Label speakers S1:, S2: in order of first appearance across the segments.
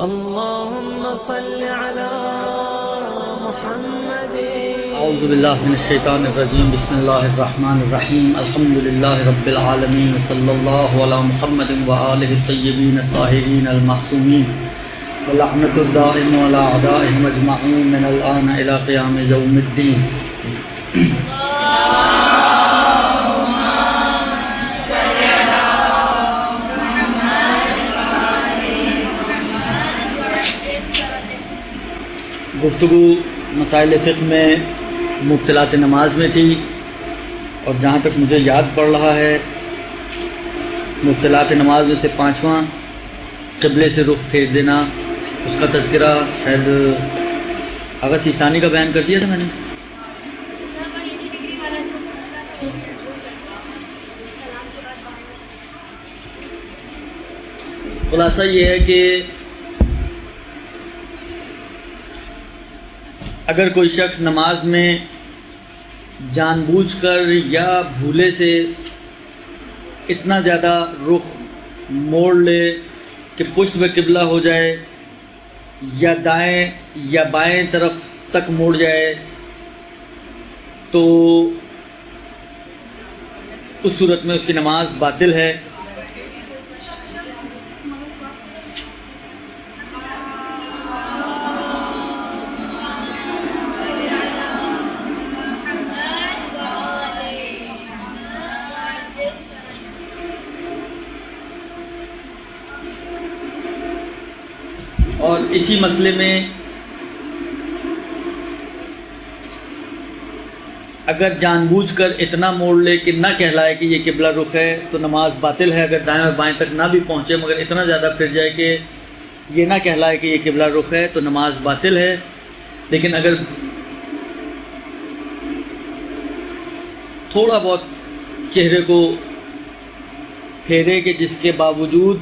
S1: اللهم صل على محمد.
S2: اعوذ باللہ من الشیطان الرجیم. بسم اللہ الرحمن الرحیم. الحمد للہ رب العالمین. صلی اللہ علی محمد وآلہ الطیبین الطاہرین المعصومین. ولعنۃ الدائم علی اعدائهم اجمعین من الآن الی قیام یوم الدین. گفتگو مسائل فقہ میں مبتلات نماز میں تھی، اور جہاں تک مجھے یاد پڑ رہا ہے مبتلات نماز میں سے پانچواں قبلے سے رخ پھیر دینا، اس کا تذکرہ شاید آغا سیستانی کا بیان کر دیا تھا میں نے. خلاصہ یہ ہے کہ اگر کوئی شخص نماز میں جان بوجھ کر یا بھولے سے اتنا زیادہ رخ موڑ لے کہ پشت پہ قبلہ ہو جائے یا دائیں یا بائیں طرف تک موڑ جائے، تو اس صورت میں اس کی نماز باطل ہے. اور اسی مسئلے میں اگر جان بوجھ کر اتنا موڑ لے کہ نہ کہلائے کہ یہ قبلہ رخ ہے تو نماز باطل ہے. اگر دائیں اور بائیں تک نہ بھی پہنچے مگر اتنا زیادہ پھر جائے کہ یہ نہ کہلائے کہ یہ قبلہ رخ ہے تو نماز باطل ہے. لیکن اگر تھوڑا بہت چہرے کو پھیرے کہ جس کے باوجود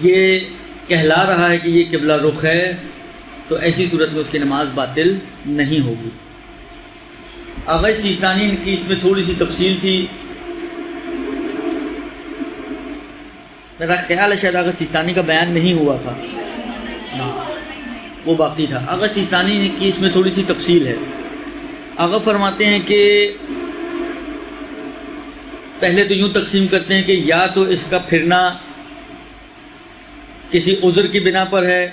S2: یہ کہلا رہا ہے کہ یہ قبلہ رخ ہے، تو ایسی صورت میں اس کی نماز باطل نہیں ہوگی. آغا سیستانی کی اس میں تھوڑی سی تفصیل تھی، میرا خیال ہے شاید آغا سیستانی کا بیان نہیں ہوا تھا، وہ باقی تھا. آغا سیستانی کی اس میں تھوڑی سی تفصیل ہے. آغا فرماتے ہیں کہ پہلے تو یوں تقسیم کرتے ہیں کہ یا تو اس کا پھرنا کسی عذر کی بنا پر ہے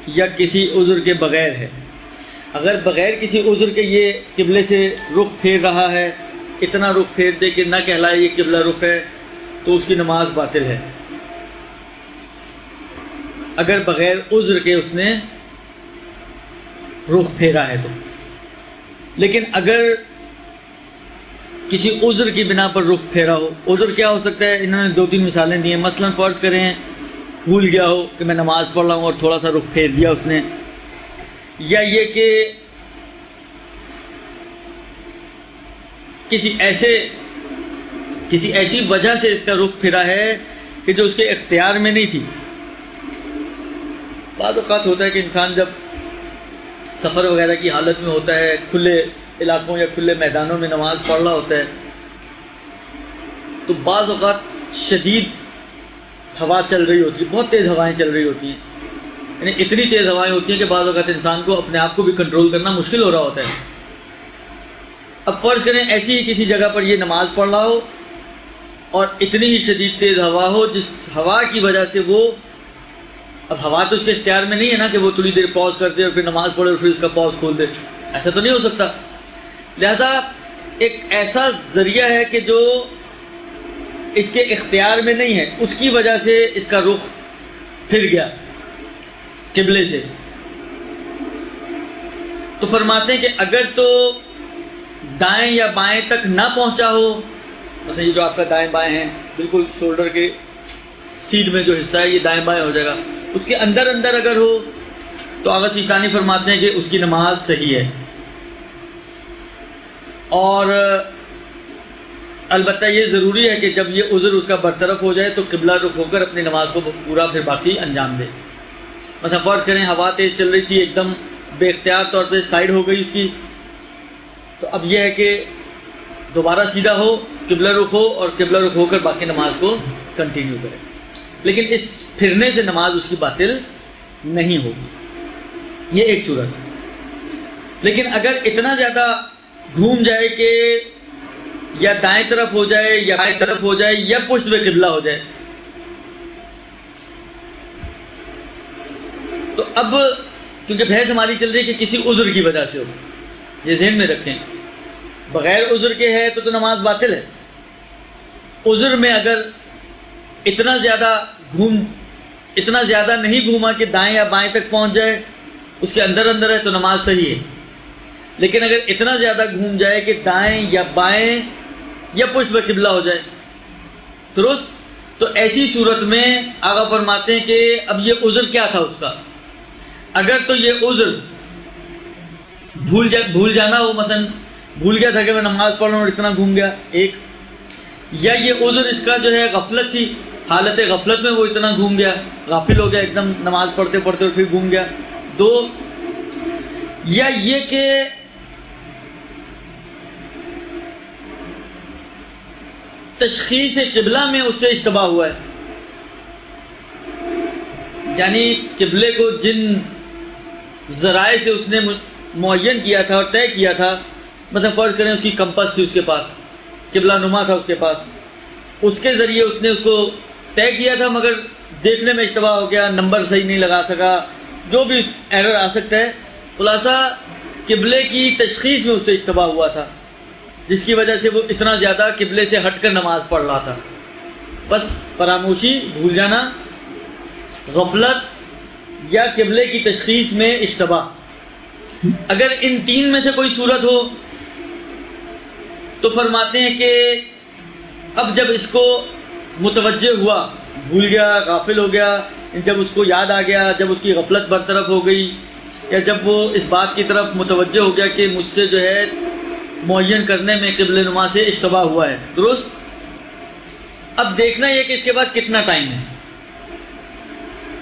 S2: یا کسی عذر کے بغیر ہے. اگر بغیر کسی عذر کے یہ قبلے سے رخ پھیر رہا ہے، اتنا رخ پھیر دے کہ نہ کہلائے یہ قبلہ رخ ہے، تو اس کی نماز باطل ہے. اگر بغیر عذر کے اس نے رخ پھیرا ہے تو. لیکن اگر کسی عذر کی بنا پر رخ پھیرا ہو، عذر کیا ہو سکتا ہے؟ انہوں نے دو تین مثالیں دی ہیں. مثلا فرض کریں بھول گیا ہو کہ میں نماز پڑھ رہا ہوں اور تھوڑا سا رخ پھیر دیا اس نے، یا یہ کہ کسی ایسی وجہ سے اس کا رخ پھرا ہے کہ جو اس کے اختیار میں نہیں تھی. بعض اوقات ہوتا ہے کہ انسان جب سفر وغیرہ کی حالت میں ہوتا ہے، کھلے علاقوں یا کھلے میدانوں میں نماز پڑھ رہا ہوتا ہے، تو بعض اوقات شدید ہوا چل رہی ہوتی ہے، بہت تیز ہوائیں چل رہی ہوتی ہیں، یعنی اتنی تیز ہوائیں ہوتی ہیں کہ بعض اوقات انسان کو اپنے آپ کو بھی کنٹرول کرنا مشکل ہو رہا ہوتا ہے. اب فرض کریں ایسی ہی کسی جگہ پر یہ نماز پڑھ رہا ہو اور اتنی ہی شدید تیز ہوا ہو جس ہوا کی وجہ سے وہ، اب ہوا تو اس کے اختیار میں نہیں ہے نا کہ وہ تھوڑی دیر پاز کر دے اور پھر نماز پڑھے اور پھر اس کا پاز کھول دے، ایسا تو نہیں ہو سکتا. لہذا ایک ایسا ذریعہ ہے کہ جو اس کے اختیار میں نہیں ہے، اس کی وجہ سے اس کا رخ پھر گیا قبلے سے. تو فرماتے ہیں کہ اگر تو دائیں یا بائیں تک نہ پہنچا ہو، مثلا یہ جو آپ کا دائیں بائیں ہیں، بالکل شولڈر کے سیدھ میں جو حصہ ہے یہ دائیں بائیں ہو جائے گا، اس کے اندر اگر ہو تو آغا سیستانی فرماتے ہیں کہ اس کی نماز صحیح ہے. اور البتہ یہ ضروری ہے کہ جب یہ عذر اس کا برطرف ہو جائے تو قبلہ رخ ہو کر اپنی نماز کو پورا پھر باقی انجام دے. مثلا فرض کریں ہوا تیز چل رہی تھی، ایک دم بے اختیار طور پہ سائیڈ ہو گئی اس کی، تو اب یہ ہے کہ دوبارہ سیدھا ہو، قبلہ رخ ہو اور قبلہ رخ ہو کر باقی نماز کو کنٹینیو کرے. لیکن اس پھرنے سے نماز اس کی باطل نہیں ہوگی. یہ ایک صورت. لیکن اگر اتنا زیادہ گھوم جائے کہ یا دائیں طرف ہو جائے یا بائیں طرف ہو جائے یا پشت پہ قبلہ ہو جائے، تو اب کیونکہ بحث ہماری چل رہی ہے کہ کسی عذر کی وجہ سے ہو، یہ ذہن میں رکھیں. بغیر عذر کے ہے تو نماز باطل ہے. عذر میں اگر اتنا زیادہ نہیں گھوما کہ دائیں یا بائیں تک پہنچ جائے، اس کے اندر اندر ہے تو نماز صحیح ہے. لیکن اگر اتنا زیادہ گھوم جائے کہ دائیں یا بائیں یا پشت پہ قبلہ ہو جائے، درست، تو ایسی صورت میں آقا فرماتے ہیں کہ اب یہ عذر کیا تھا اس کا. اگر تو یہ عذر بھول جانا ہو، مثلا بھول گیا تھا کہ میں نماز پڑھ رہا ہوں اور اتنا گھوم گیا، ایک، یا یہ عذر اس کا جو ہے غفلت تھی، حالت غفلت میں وہ اتنا گھوم گیا، غافل ہو گیا ایک دم نماز پڑھتے پڑھتے اور پھر گھوم گیا، دو، یا یہ کہ تشخیص قبلہ میں اس سے اشتباہ ہوا ہے، یعنی قبلے کو جن ذرائع سے اس نے معین کیا تھا اور طے کیا تھا، مثلا فرض کریں اس کی کمپس تھی اس کے پاس، قبلہ نما تھا اس کے پاس، اس کے ذریعے اس نے اس کو طے کیا تھا، مگر دیکھنے میں اشتباہ ہو گیا، نمبر صحیح نہیں لگا سکا، جو بھی ایرر آ سکتا ہے. خلاصہ قبلے کی تشخیص میں اس سے اشتباہ ہوا تھا، جس کی وجہ سے وہ اتنا زیادہ قبلے سے ہٹ کر نماز پڑھ رہا تھا. بس فراموشی، بھول جانا، غفلت یا قبلے کی تشخیص میں اشتباہ. اگر ان تین میں سے کوئی صورت ہو تو فرماتے ہیں کہ اب جب اس کو متوجہ ہوا، بھول گیا، غافل ہو گیا، جب اس کو یاد آ گیا، جب اس کی غفلت برطرف ہو گئی، یا جب وہ اس بات کی طرف متوجہ ہو گیا کہ مجھ سے جو ہے معین کرنے میں قبلہ نما سے اشتباہ ہوا ہے، درست. اب دیکھنا یہ کہ اس کے پاس کتنا ٹائم ہے.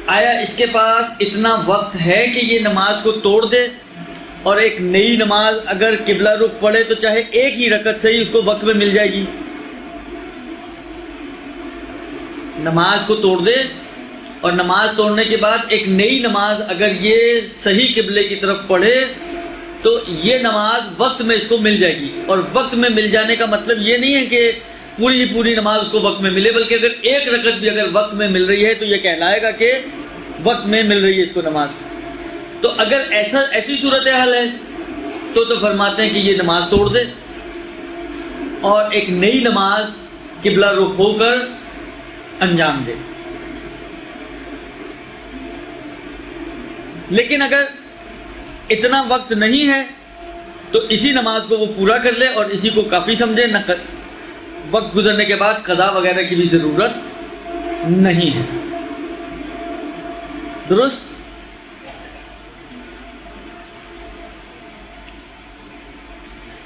S2: آیا اس کے پاس اتنا وقت ہے کہ یہ نماز کو توڑ دے اور ایک نئی نماز اگر قبلہ رخ پڑے تو چاہے ایک ہی رکعت صحیح اس کو وقت میں مل جائے گی. نماز کو توڑ دے اور نماز توڑنے کے بعد ایک نئی نماز اگر یہ صحیح قبلے کی طرف پڑھے تو یہ نماز وقت میں اس کو مل جائے گی. اور وقت میں مل جانے کا مطلب یہ نہیں ہے کہ پوری نماز اس کو وقت میں ملے، بلکہ اگر ایک رکعت بھی اگر وقت میں مل رہی ہے تو یہ کہلائے گا کہ وقت میں مل رہی ہے اس کو نماز. تو اگر ایسی صورتحال ہے تو فرماتے ہیں کہ یہ نماز توڑ دے اور ایک نئی نماز قبلہ رخ ہو کر انجام دے. لیکن اگر اتنا وقت نہیں ہے تو اسی نماز کو وہ پورا کر لے اور اسی کو کافی سمجھے، نہ وقت گزرنے کے بعد قضا وغیرہ کی بھی ضرورت نہیں ہے، درست.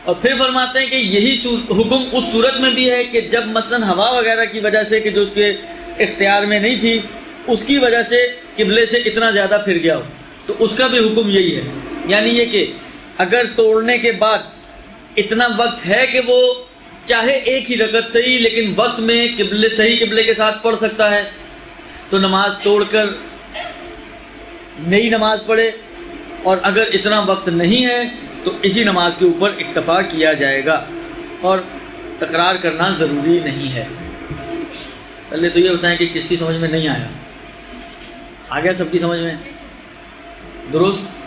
S2: اور پھر فرماتے ہیں کہ یہی حکم اس صورت میں بھی ہے کہ جب مثلا ہوا وغیرہ کی وجہ سے کہ جو اس کے اختیار میں نہیں تھی، اس کی وجہ سے قبلے سے اتنا زیادہ پھر گیا ہو، تو اس کا بھی حکم یہی ہے. یعنی یہ کہ اگر توڑنے کے بعد اتنا وقت ہے کہ وہ چاہے ایک ہی رکعت صحیح لیکن وقت میں صحیح قبلے کے ساتھ پڑھ سکتا ہے تو نماز توڑ کر نئی نماز پڑھے، اور اگر اتنا وقت نہیں ہے تو اسی نماز کے اوپر اکتفا کیا جائے گا اور تکرار کرنا ضروری نہیں ہے. پہلے تو یہ بتائیں کہ کس کی سمجھ میں نہیں آیا؟ آ گیا سب کی سمجھ میں؟ درست.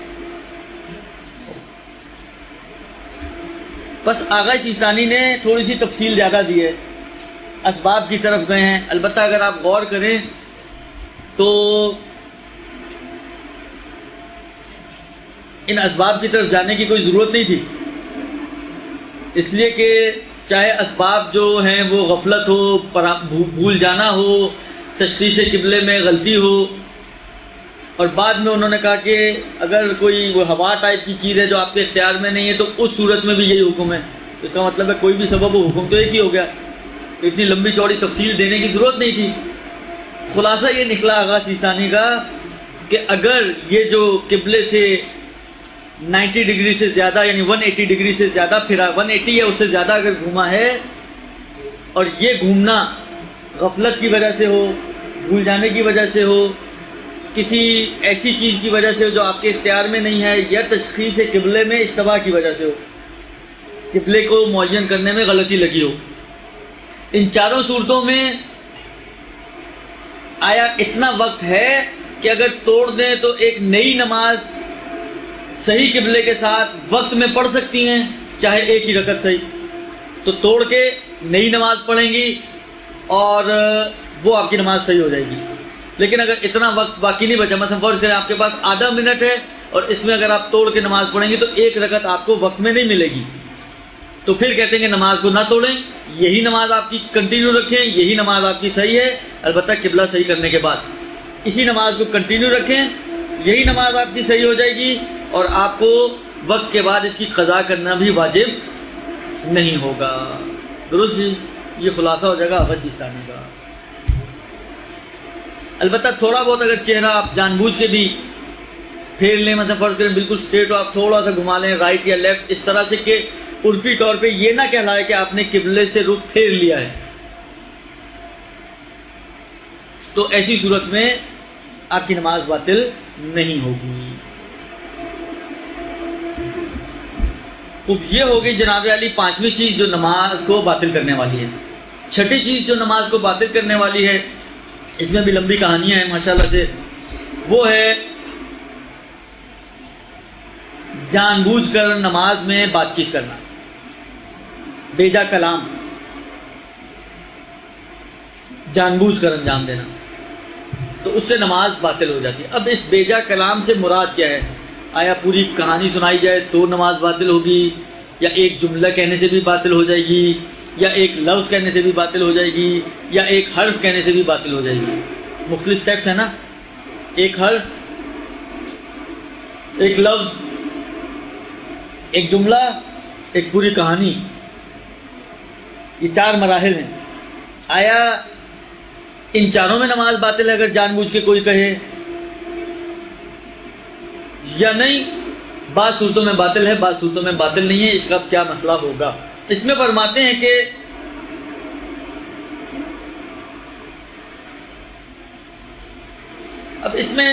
S2: بس آغا سیستانی نے تھوڑی سی تفصیل زیادہ دی ہے، اسباب کی طرف گئے ہیں. البتہ اگر آپ غور کریں تو ان اسباب کی طرف جانے کی کوئی ضرورت نہیں تھی، اس لیے کہ چاہے اسباب جو ہیں وہ غفلت ہو، بھول جانا ہو، تشخیص قبلے میں غلطی ہو، اور بعد میں انہوں نے کہا کہ اگر کوئی وہ ہوا ٹائپ کی چیز ہے جو آپ کے اختیار میں نہیں ہے تو اس صورت میں بھی یہی حکم ہے. اس کا مطلب ہے کوئی بھی سبب و حکم تو ایک ہی ہو گیا، تو اتنی لمبی چوڑی تفصیل دینے کی ضرورت نہیں تھی. خلاصہ یہ نکلا آغا سیستانی کا کہ اگر یہ جو قبلے سے 90 ڈگری سے زیادہ یعنی 180 ڈگری سے زیادہ پھرا، 180 یا اس سے زیادہ اگر گھوما ہے، اور یہ گھومنا غفلت کی وجہ سے ہو بھول جانے کی وجہ سے ہو، کسی ایسی چیز کی وجہ سے ہو جو آپ کے اختیار میں نہیں ہے، یا تشخیص قبلے میں اشتباہ کی وجہ سے ہو، قبلے کو معین کرنے میں غلطی لگی ہو۔ ان چاروں صورتوں میں آیا اتنا وقت ہے کہ اگر توڑ دیں تو ایک نئی نماز صحیح قبلے کے ساتھ وقت میں پڑھ سکتی ہیں، چاہے ایک ہی رکعت صحیح، تو توڑ کے نئی نماز پڑھیں گی اور وہ آپ کی نماز صحیح ہو جائے گی۔ لیکن اگر اتنا وقت باقی نہیں بچا، مثلا فرض کریں آپ کے پاس آدھا منٹ ہے اور اس میں اگر آپ توڑ کے نماز پڑھیں گی تو ایک رکعت آپ کو وقت میں نہیں ملے گی، تو پھر کہتے ہیں کہ نماز کو نہ توڑیں، یہی نماز آپ کی کنٹینیو رکھیں، یہی نماز آپ کی صحیح ہے، البتہ قبلہ صحیح کرنے کے بعد اسی نماز کو کنٹینیو رکھیں، یہی نماز آپ کی صحیح ہو جائے گی اور آپ کو وقت کے بعد اس کی قضا کرنا بھی واجب نہیں ہوگا۔ درست جی، یہ خلاصہ ہو جائے گا حافظ سیستانی کا۔ البتہ تھوڑا بہت اگر چہرہ آپ جان بوجھ کے بھی پھیر لیں، مثلا فرض کریں بالکل اسٹریٹ ہو، آپ تھوڑا سا گھما لیں رائٹ یا لیفٹ، اس طرح سے کہ عرفی طور پہ یہ نہ کہلائے کہ آپ نے قبلے سے رخ پھیر لیا ہے، تو ایسی صورت میں آپ کی نماز باطل نہیں ہوگی۔ خوب، یہ ہوگی جناب علی پانچویں چیز جو نماز کو باطل کرنے والی ہے۔ چھٹی چیز جو نماز کو باطل کرنے والی ہے، اس میں بھی لمبی کہانیاں ہیں ماشاءاللہ سے، وہ ہے جان بوجھ کر نماز میں بات چیت کرنا، بیجا کلام جان بوجھ کر انجام دینا، تو اس سے نماز باطل ہو جاتی ہے۔ اب اس بیجا کلام سے مراد کیا ہے؟ آیا پوری کہانی سنائی جائے تو نماز باطل ہوگی، یا ایک جملہ کہنے سے بھی باطل ہو جائے گی، یا ایک لفظ کہنے سے بھی باطل ہو جائے گی، یا ایک حرف کہنے سے بھی باطل ہو جائے گی؟ مختلف سٹیپس ہیں نا، ایک حرف، ایک لفظ، ایک جملہ، ایک پوری کہانی، یہ چار مراحل ہیں۔ آیا ان چاروں میں نماز باطل ہے اگر جان بوجھ کے کوئی کہے یا نہیں؟ بعض صورتوں میں باطل ہے، بعض صورتوں میں باطل نہیں ہے، اس کا کیا مسئلہ ہوگا؟ اس میں فرماتے ہیں کہ اب اس میں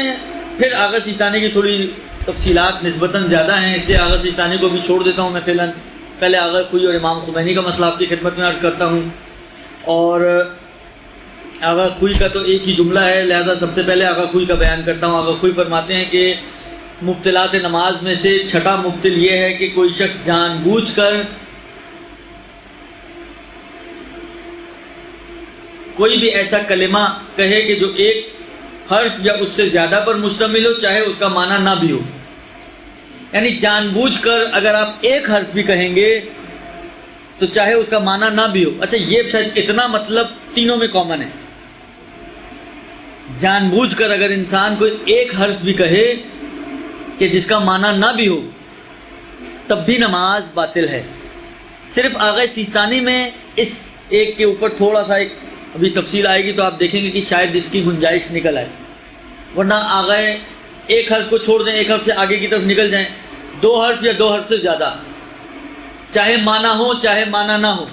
S2: پھر آغا سیستانی کی تھوڑی تفصیلات نسبتاً زیادہ ہیں، اس لیے آغا سیستانی کو بھی چھوڑ دیتا ہوں میں فعلاً۔ پہلے آغا خوئی اور امام خمینی کا مسئلہ آپ کی خدمت میں عرض کرتا ہوں، اور آغا خوئی کا تو ایک ہی جملہ ہے، لہذا سب سے پہلے آغا خوئی کا بیان کرتا ہوں۔ آغا خوئی فرماتے ہیں کہ مبتلات نماز میں سے چھٹا مبتل یہ ہے کہ کوئی شخص جان بوجھ کر کوئی بھی ایسا کلمہ کہے کہ جو ایک حرف یا اس سے زیادہ پر مشتمل ہو، چاہے اس کا معنی نہ بھی ہو۔ یعنی جان بوجھ کر اگر آپ ایک حرف بھی کہیں گے تو چاہے اس کا معنی نہ بھی ہو۔ اچھا، یہ شاید اتنا مطلب تینوں میں کامن ہے، جان بوجھ کر اگر انسان کوئی ایک حرف بھی کہے کہ جس کا معنی نہ بھی ہو تب بھی نماز باطل ہے۔ صرف آغا سیستانی میں اس ایک کے اوپر تھوڑا سا ایک ابھی تفصیل آئے گی تو آپ دیکھیں گے کہ شاید اس کی گنجائش نکل آئے، ورنہ آغا ایک حرف کو چھوڑ دیں، ایک حرف سے آگے کی طرف نکل جائیں، دو حرف یا دو حرف سے زیادہ، چاہے معنی ہو چاہے معنی نہ ہو،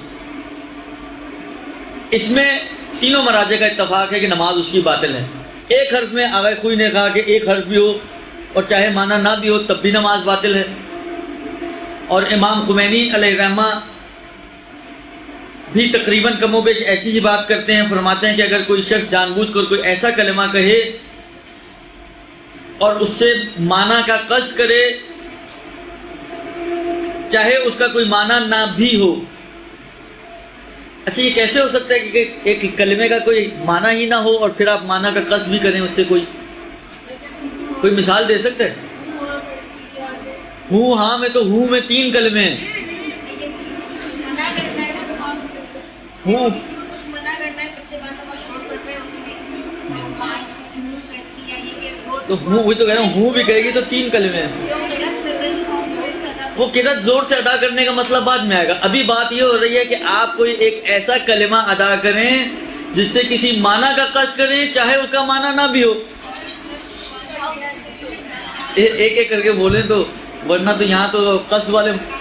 S2: اس میں تینوں مراجع کا اتفاق ہے کہ نماز اس کی باطل ہے۔ ایک حرف میں آغا خوئی نے کہا کہ ایک حرف بھی ہو اور چاہے معنی نہ بھی ہو تب بھی نماز باطل ہے، اور امام خمینی علیہ رحمہ بھی تقریباً کم و بیش ایسی ہی بات کرتے ہیں۔ فرماتے ہیں کہ اگر کوئی شخص جان بوجھ کر کوئی ایسا کلمہ کہے اور اس سے معنی کا قصد کرے، چاہے اس کا کوئی معنی نہ بھی ہو۔ اچھا، یہ کیسے ہو سکتا ہے کہ ایک کلمے کا کوئی معنی ہی نہ ہو اور پھر آپ معنی کا قصد بھی کریں اس سے؟ کوئی مثال دے سکتے ہیں؟ ہوں ہاں میں تو ہوں میں تین کلمے ہیں، ہوں تو ہوں، وہی تو کہہ رہا ہوں، ہوں بھی کہے گی تو تین کلمے ہیں۔ وہ قرأت زور سے ادا کرنے کا مسئلہ بعد میں آئے گا، ابھی بات یہ ہو رہی ہے کہ آپ کوئی ایک ایسا کلمہ ادا کریں جس سے کسی معنی کا قصد کریں چاہے اس کا معنی نہ بھی ہو۔ ایک ایک کر کے بولیں تو، ورنہ تو یہاں تو قصد والے نہیں،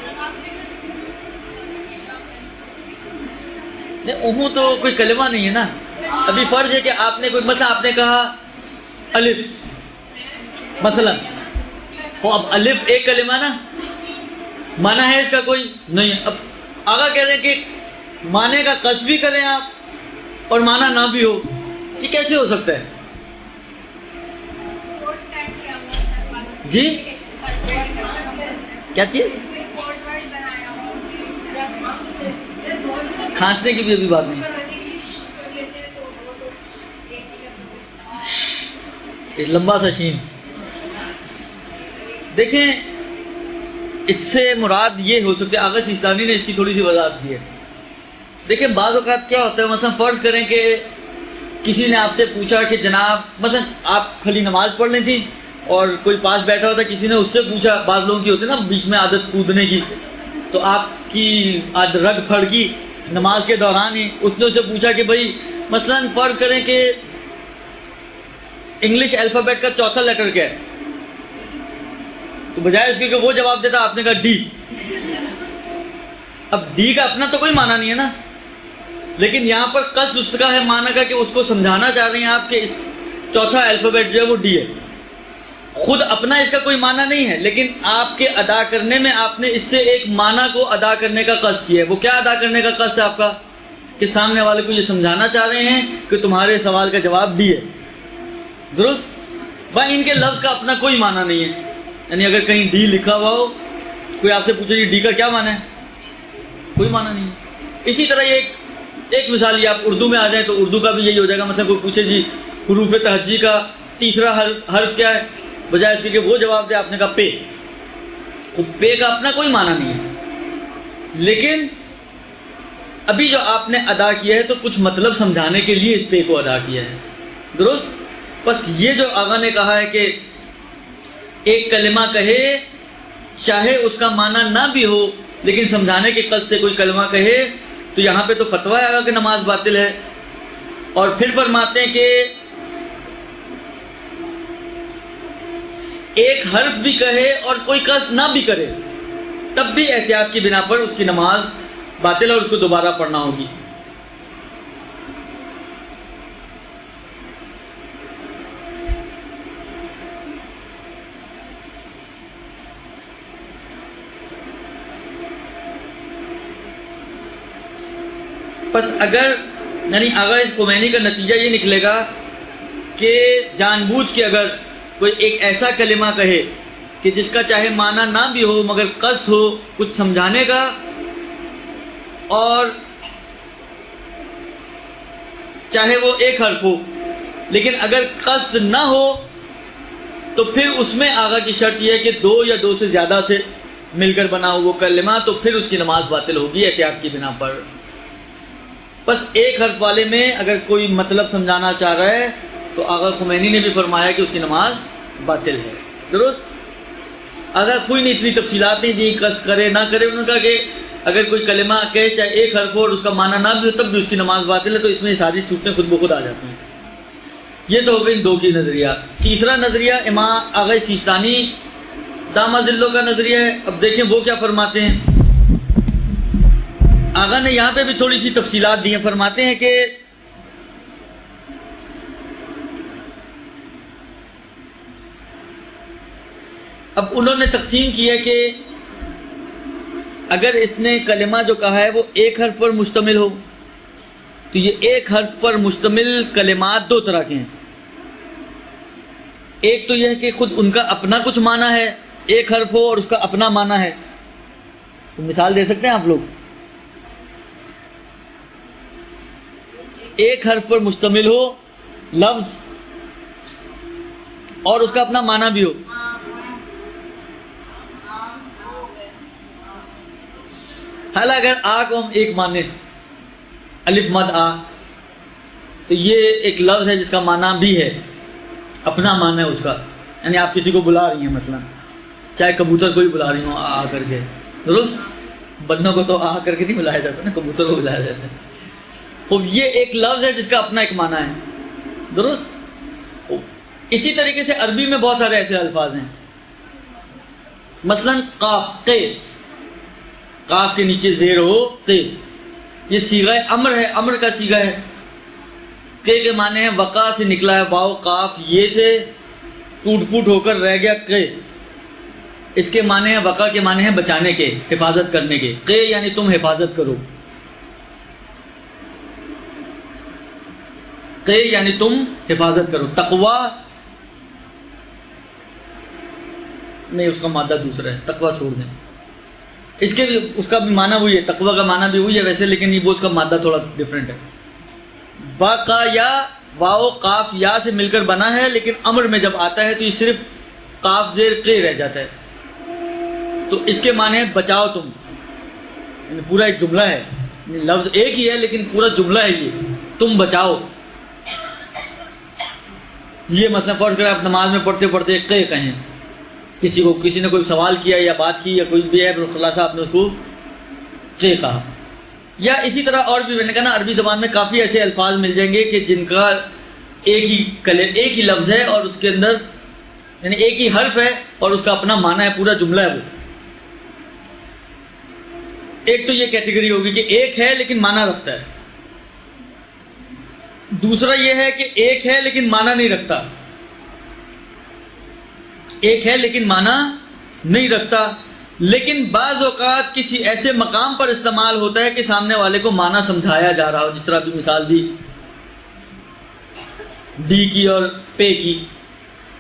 S2: تو کوئی کلمہ نہیں ہے نا، ابھی فرض ہے کہ آپ نے کوئی مثلا آپ نے کہا الف مثلا، تو اب الف ایک کلمہ نا، معنی ہے اس کا کوئی نہیں. اب آگا کہہ رہے ہیں کہ معنی کا قصد بھی کریں آپ اور معنی نہ بھی ہو، یہ کیسے ہو سکتا ہے؟ جی کیا چیز؟ کھانسنے کی بھی ابھی بات نہیں، ایک لمبا سا شین. دیکھیں اس سے مراد یہ ہو سکتا ہے، آغا سیستانی نے اس کی تھوڑی سی وضاحت کی ہے. دیکھیں بعض اوقات کیا ہوتا ہے، مثلا فرض کریں کہ کسی نے آپ سے پوچھا کہ جناب مثلا آپ کھلی نماز پڑھ لی تھی اور کوئی پاس بیٹھا ہوتا، کسی نے اس سے پوچھا، بعض لوگوں کی ہوتی ہے نا بیچ میں عادت کودنے کی، تو آپ کی رگ پھڑ گئی نماز کے دوران ہی، اس نے اسے پوچھا کہ بھائی مثلا فرض کریں کہ انگلش الفابیٹ کا چوتھا لیٹر کیا ہے، تو بجائے اس کے کہ وہ جواب دیتا آپ نے کہا ڈی. اب ڈی کا اپنا تو کوئی معنی نہیں ہے نا، لیکن یہاں پر قصد اس کا ہے معنی کا کہ اس کو سمجھانا چاہ رہے ہیں آپ کہ اس چوتھا الفابیٹ جو ہے وہ ڈی ہے. خود اپنا اس کا کوئی معنی نہیں ہے، لیکن آپ کے ادا کرنے میں آپ نے اس سے ایک معنی کو ادا کرنے کا قصد کیا ہے. وہ کیا ادا کرنے کا قصد ہے آپ کا؟ کہ سامنے والے کو یہ سمجھانا چاہ رہے ہیں کہ تمہارے سوال کا جواب ڈی ہے. درست؟ بھائی ان کے لفظ کا اپنا کوئی معنی نہیں ہے، یعنی اگر کہیں ڈی لکھا ہوا ہو، کوئی آپ سے پوچھے یہ ڈی کا کیا معنی ہے، کوئی معنی نہیں ہے. اسی طرح یہ ایک مثال یہ آپ اردو میں آ جائیں تو اردو کا بھی یہی ہو جائے گا. مثلا کوئی پوچھے جی حروف تہجی کا تیسرا حرف کیا ہے، بجائے اس کے کہ وہ جواب دے آپ نے کہا پے. خود پے کا اپنا کوئی معنی نہیں ہے، لیکن ابھی جو آپ نے ادا کیا ہے تو کچھ مطلب سمجھانے کے لیے اس پے کو ادا کیا ہے. درست؟ بس یہ جو آقا نے کہا ہے کہ ایک کلمہ کہے چاہے اس کا معنی نہ بھی ہو لیکن سمجھانے کے قصد سے کوئی کلمہ کہے، تو یہاں پہ تو فتویٰ ہے کہ نماز باطل ہے. اور پھر فرماتے ہیں کہ ایک حرف بھی کہے اور کوئی قصد نہ بھی کرے تب بھی احتیاط کی بنا پر اس کی نماز باطل اور اس کو دوبارہ پڑھنا ہوگی. بس اگر یعنی آغا اس خمینی کا نتیجہ یہ نکلے گا کہ جان بوجھ کے اگر کوئی ایک ایسا کلمہ کہے کہ جس کا چاہے معنی نہ بھی ہو مگر قصد ہو کچھ سمجھانے کا، اور چاہے وہ ایک حرف ہو، لیکن اگر قصد نہ ہو تو پھر اس میں آغا کی شرط یہ ہے کہ دو یا دو سے زیادہ سے مل کر بنا ہو وہ کلمہ، تو پھر اس کی نماز باطل ہوگی احتیاط کی بنا پر. بس ایک حرف والے میں اگر کوئی مطلب سمجھانا چاہ رہا ہے تو آغا خمینی نے بھی فرمایا کہ اس کی نماز باطل ہے. درست؟ اگر کوئی نہیں اتنی تفصیلات نہیں دی، قصد کرے نہ کرے، انہوں نے کہا کہ اگر کوئی کلمہ کہے چاہے ایک حرف ہو اور اس کا معنی نہ بھی ہو تب بھی اس کی نماز باطل ہے، تو اس میں ساری صورتیں خود بخود آ جاتی ہیں. یہ تو ہو گئی ان دو کی نظریہ. تیسرا نظریہ امام آغا سیستانی دامہ ذلہ کا نظریہ ہے. اب دیکھیں وہ کیا فرماتے ہیں. آغا نے یہاں پہ بھی تھوڑی سی تفصیلات دی ہیں. فرماتے ہیں کہ اب انہوں نے تقسیم کی ہے کہ اگر اس نے کلمہ جو کہا ہے وہ ایک حرف پر مشتمل ہو تو یہ ایک حرف پر مشتمل کلمات دو طرح کے ہیں. ایک تو یہ ہے کہ خود ان کا اپنا کچھ معنی ہے، ایک حرف ہو اور اس کا اپنا معنی ہے. تو مثال دے سکتے ہیں آپ لوگ؟ ایک حرف پر مشتمل ہو لفظ اور اس کا اپنا معنی بھی ہو. حالانکہ اگر آ کو ہم ایک مانے الف مد آ، تو یہ ایک لفظ ہے جس کا معنی بھی ہے، اپنا معنی ہے اس کا. یعنی آپ کسی کو بلا رہی ہیں، مثلا چاہے کبوتر کو ہی بلا رہی ہوں آ کر کے. درست؟ بندوں کو تو آ کر کے نہیں بلایا جاتا نا، کبوتر کو بلایا جاتا ہے. خوب یہ ایک لفظ ہے جس کا اپنا ایک معنی ہے. درست؟ اسی طریقے سے عربی میں بہت سارے ایسے الفاظ ہیں. مثلا قاف قے، قاف کے نیچے زیر ہو قے، یہ صیغہ امر ہے، امر کا صیغہ ہے. کے معنی ہے وقع سے نکلا ہے واو قاف یہ سے ٹوٹ پھوٹ ہو کر رہ گیا کے. اس کے معنی ہے وقع کے معنی ہے بچانے کے، حفاظت کرنے کے. کے یعنی تم حفاظت کرو، کے یعنی تم حفاظت کرو. تقوی نہیں، اس کا مادہ دوسرا ہے، تقوی چھوڑ دیں. اس کے بھی اس کا بھی معنی وہی ہے، تقوی کا معنی بھی وہی ہے ویسے، لیکن یہ وہ اس کا مادہ تھوڑا ڈفرینٹ ہے. واقع یا واو قاف یا سے مل کر بنا ہے، لیکن امر میں جب آتا ہے تو یہ صرف قاف زیر قے رہ جاتا ہے. تو اس کے معنی ہے بچاؤ تم، یعنی پورا ایک جملہ ہے، لفظ ایک ہی ہے لیکن پورا جملہ ہے یہ، تم بچاؤ. یہ مثلا فرض کریں آپ نماز میں پڑھتے پڑھتے قے کہیں، کسی نے کوئی سوال کیا یا بات کی یا کوئی بھی ہے، خلاصہ آپ نے اس کو قے کہا. یا اسی طرح اور بھی میں نے کہا نا، عربی زبان میں کافی ایسے الفاظ مل جائیں گے کہ جن کا ایک ہی لفظ ہے اور اس کے اندر یعنی ایک ہی حرف ہے اور اس کا اپنا معنی ہے، پورا جملہ ہے وہ. ایک تو یہ کیٹیگری ہوگی کہ ایک ہے لیکن معنی رکھتا ہے. دوسرا یہ ہے کہ ایک ہے لیکن معنی نہیں رکھتا، ایک ہے لیکن معنی نہیں رکھتا، لیکن بعض اوقات کسی ایسے مقام پر استعمال ہوتا ہے کہ سامنے والے کو معنی سمجھایا جا رہا ہو. جس طرح ابھی مثال دی ڈی کی اور پے کی،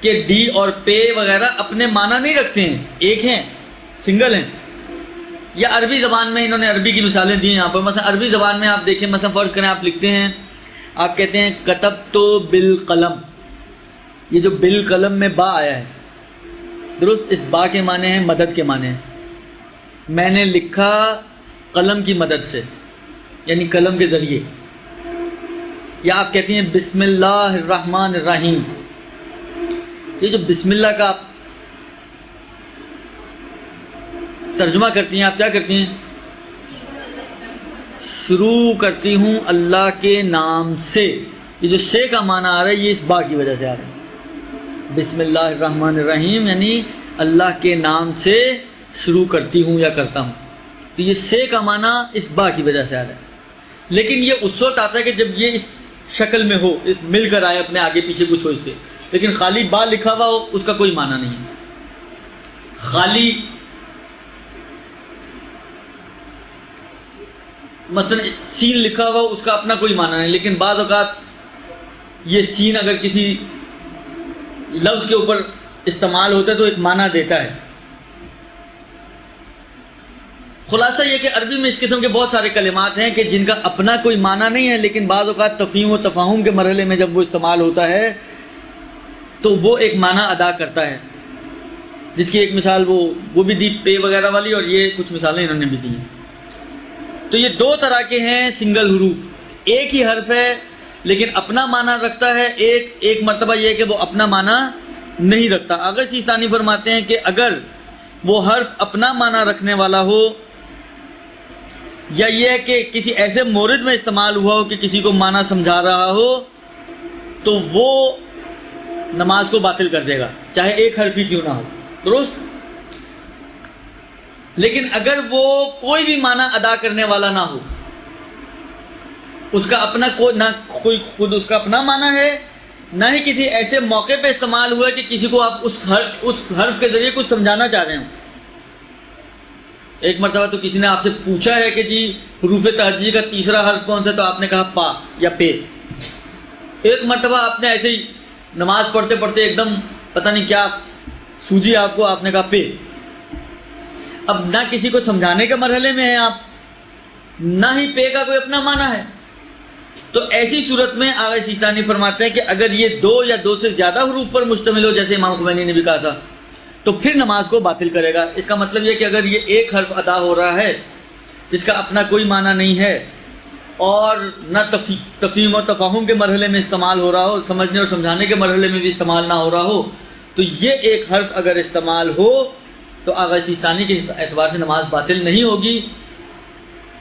S2: کہ ڈی اور پے وغیرہ اپنے معنی نہیں رکھتے ہیں، ایک ہیں، سنگل ہیں. یا عربی زبان میں انہوں نے عربی کی مثالیں دی ہیں یہاں پر. مثلا عربی زبان میں آپ دیکھیں، مثلا فرض کریں آپ لکھتے ہیں، آپ کہتے ہیں کتبت بالقلم. یہ جو بالقلم میں با آیا ہے درست، اس با کے معنی ہیں مدد کے معنی ہیں. میں نے لکھا قلم کی مدد سے، یعنی قلم کے ذریعے. یا آپ کہتے ہیں بسم اللہ الرحمن الرحیم. یہ جو بسم اللہ کا آپ ترجمہ کرتی ہیں، آپ کیا کرتی ہیں؟ شروع کرتی ہوں اللہ کے نام سے. یہ جو سے کا معنی آ رہا ہے یہ اس با کی وجہ سے آ رہا ہے. بسم اللہ الرحمن الرحیم یعنی اللہ کے نام سے شروع کرتی ہوں یا کرتا ہوں. تو یہ سے کا معنی اس با کی وجہ سے آ رہا ہے. لیکن یہ اس وقت آتا ہے کہ جب یہ اس شکل میں ہو، مل کر آئے، اپنے آگے پیچھے کچھ ہو اس کے. لیکن خالی با لکھا ہوا ہو اس کا کوئی معنی نہیں ہے. خالی مثلا سین لکھا ہوا اس کا اپنا کوئی معنی نہیں. لیکن بعض اوقات یہ سین اگر کسی لفظ کے اوپر استعمال ہوتا ہے تو ایک معنی دیتا ہے. خلاصہ یہ کہ عربی میں اس قسم کے بہت سارے کلمات ہیں کہ جن کا اپنا کوئی معنی نہیں ہے، لیکن بعض اوقات تفہیم و تفاہم کے مرحلے میں جب وہ استعمال ہوتا ہے تو وہ ایک معنی ادا کرتا ہے. جس کی ایک مثال وہ بھی دی پے وغیرہ والی، اور یہ کچھ مثالیں انہوں نے بھی دی ہیں. تو یہ دو طرح کے ہیں سنگل حروف. ایک ہی حرف ہے لیکن اپنا معنی رکھتا ہے. ایک مرتبہ یہ کہ وہ اپنا معنی نہیں رکھتا. آغا سیستانی فرماتے ہیں کہ اگر وہ حرف اپنا معنی رکھنے والا ہو، یا یہ ہے کہ کسی ایسے مورد میں استعمال ہوا ہو کہ کسی کو معنی سمجھا رہا ہو، تو وہ نماز کو باطل کر دے گا، چاہے ایک حرف ہی کیوں نہ ہو. درست؟ لیکن اگر وہ کوئی بھی معنی ادا کرنے والا نہ ہو، اس کا اپنا نہ کوئی خود اس کا اپنا معنی ہے، نہ ہی کسی ایسے موقع پہ استعمال ہوا ہے کہ کسی کو آپ اس حرف کے ذریعے کچھ سمجھانا چاہ رہے ہوں. ایک مرتبہ تو کسی نے آپ سے پوچھا ہے کہ جی حروف تہجی کا تیسرا حرف کون سا، تو آپ نے کہا پا یا پے. ایک مرتبہ آپ نے ایسے ہی نماز پڑھتے پڑھتے ایک دم پتہ نہیں کیا سوجی آپ کو، آپ نے کہا پے. اب نہ کسی کو سمجھانے کے مرحلے میں ہیں آپ، نہ ہی پے کا کوئی اپنا معنی ہے. تو ایسی صورت میں آغا سیستانی فرماتے ہیں کہ اگر یہ دو یا دو سے زیادہ حروف پر مشتمل ہو، جیسے امام خمینی نے بھی کہا تھا، تو پھر نماز کو باطل کرے گا. اس کا مطلب یہ کہ اگر یہ ایک حرف ادا ہو رہا ہے جس کا اپنا کوئی معنی نہیں ہے، اور نہ تفہیم و تفاہم کے مرحلے میں استعمال ہو رہا ہو، سمجھنے اور سمجھانے کے مرحلے میں بھی استعمال نہ ہو رہا ہو، تو یہ ایک حرف اگر استعمال ہو تو آغا سیستانی کے اعتبار سے نماز باطل نہیں ہوگی،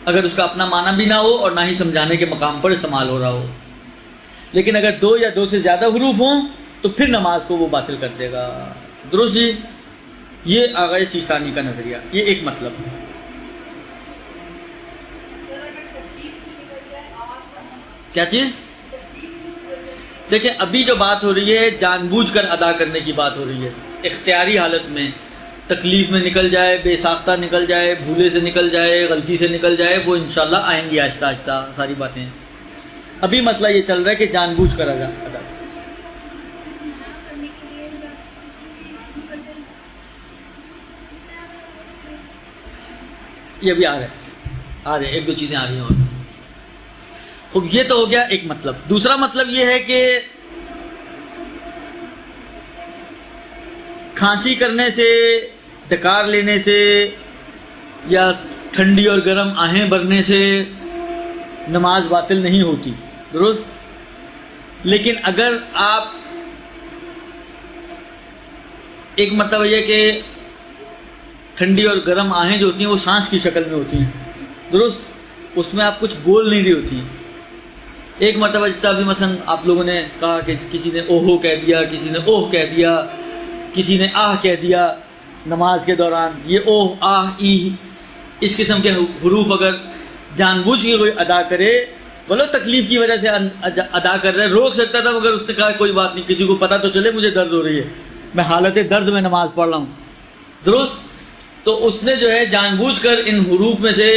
S2: اگر اس کا اپنا معنی بھی نہ ہو اور نہ ہی سمجھانے کے مقام پر استعمال ہو رہا ہو. لیکن اگر دو یا دو سے زیادہ حروف ہوں تو پھر نماز کو وہ باطل کر دے گا. درست جی؟ یہ آغا سیستانی کا نظریہ. یہ ایک مطلب. کیا چیز؟ دیکھیں ابھی جو بات ہو رہی ہے جان بوجھ کر ادا کرنے کی بات ہو رہی ہے، اختیاری حالت میں، تکلیف میں نکل جائے، بے ساختہ نکل جائے، بھولے سے نکل جائے، غلطی سے نکل جائے، وہ انشاءاللہ آئیں گی آہستہ آہستہ ساری باتیں۔ ابھی مسئلہ یہ چل رہا ہے کہ جان بوجھ کر ادا یہ بھی آ رہے ایک دو چیزیں آ رہی ہیں اور خوب، یہ تو ہو گیا ایک مطلب۔ دوسرا مطلب یہ ہے کہ کھانسی کرنے سے، ڈکار لینے سے یا ٹھنڈی اور گرم آہیں بھرنے سے نماز باطل نہیں ہوتی، درست؟ لیکن اگر آپ ایک مرتبہ یہ کہ ٹھنڈی اور گرم آہیں جو ہوتی ہیں وہ سانس کی شکل میں ہوتی ہیں، درست؟ اس میں آپ کچھ بول نہیں رہی ہوتی ہیں۔ ایک مرتبہ جس طرح بھی مثلا آپ لوگوں نے کہا کہ کسی نے اوہو کہہ دیا، کسی نے اوہ کہہ دیا، کسی نے آہ کہہ دیا نماز کے دوران، یہ اوہ آہ ای اس قسم کے حروف اگر جان بوجھ کے کوئی ادا کرے، بولو تکلیف کی وجہ سے ادا کر رہے، روک سکتا تھا مگر اس نے کہا کوئی بات نہیں، کسی کو پتہ تو چلے مجھے درد ہو رہی ہے، میں حالت درد میں نماز پڑھ رہا ہوں، درست؟ تو اس نے جو ہے جان بوجھ کر ان حروف میں سے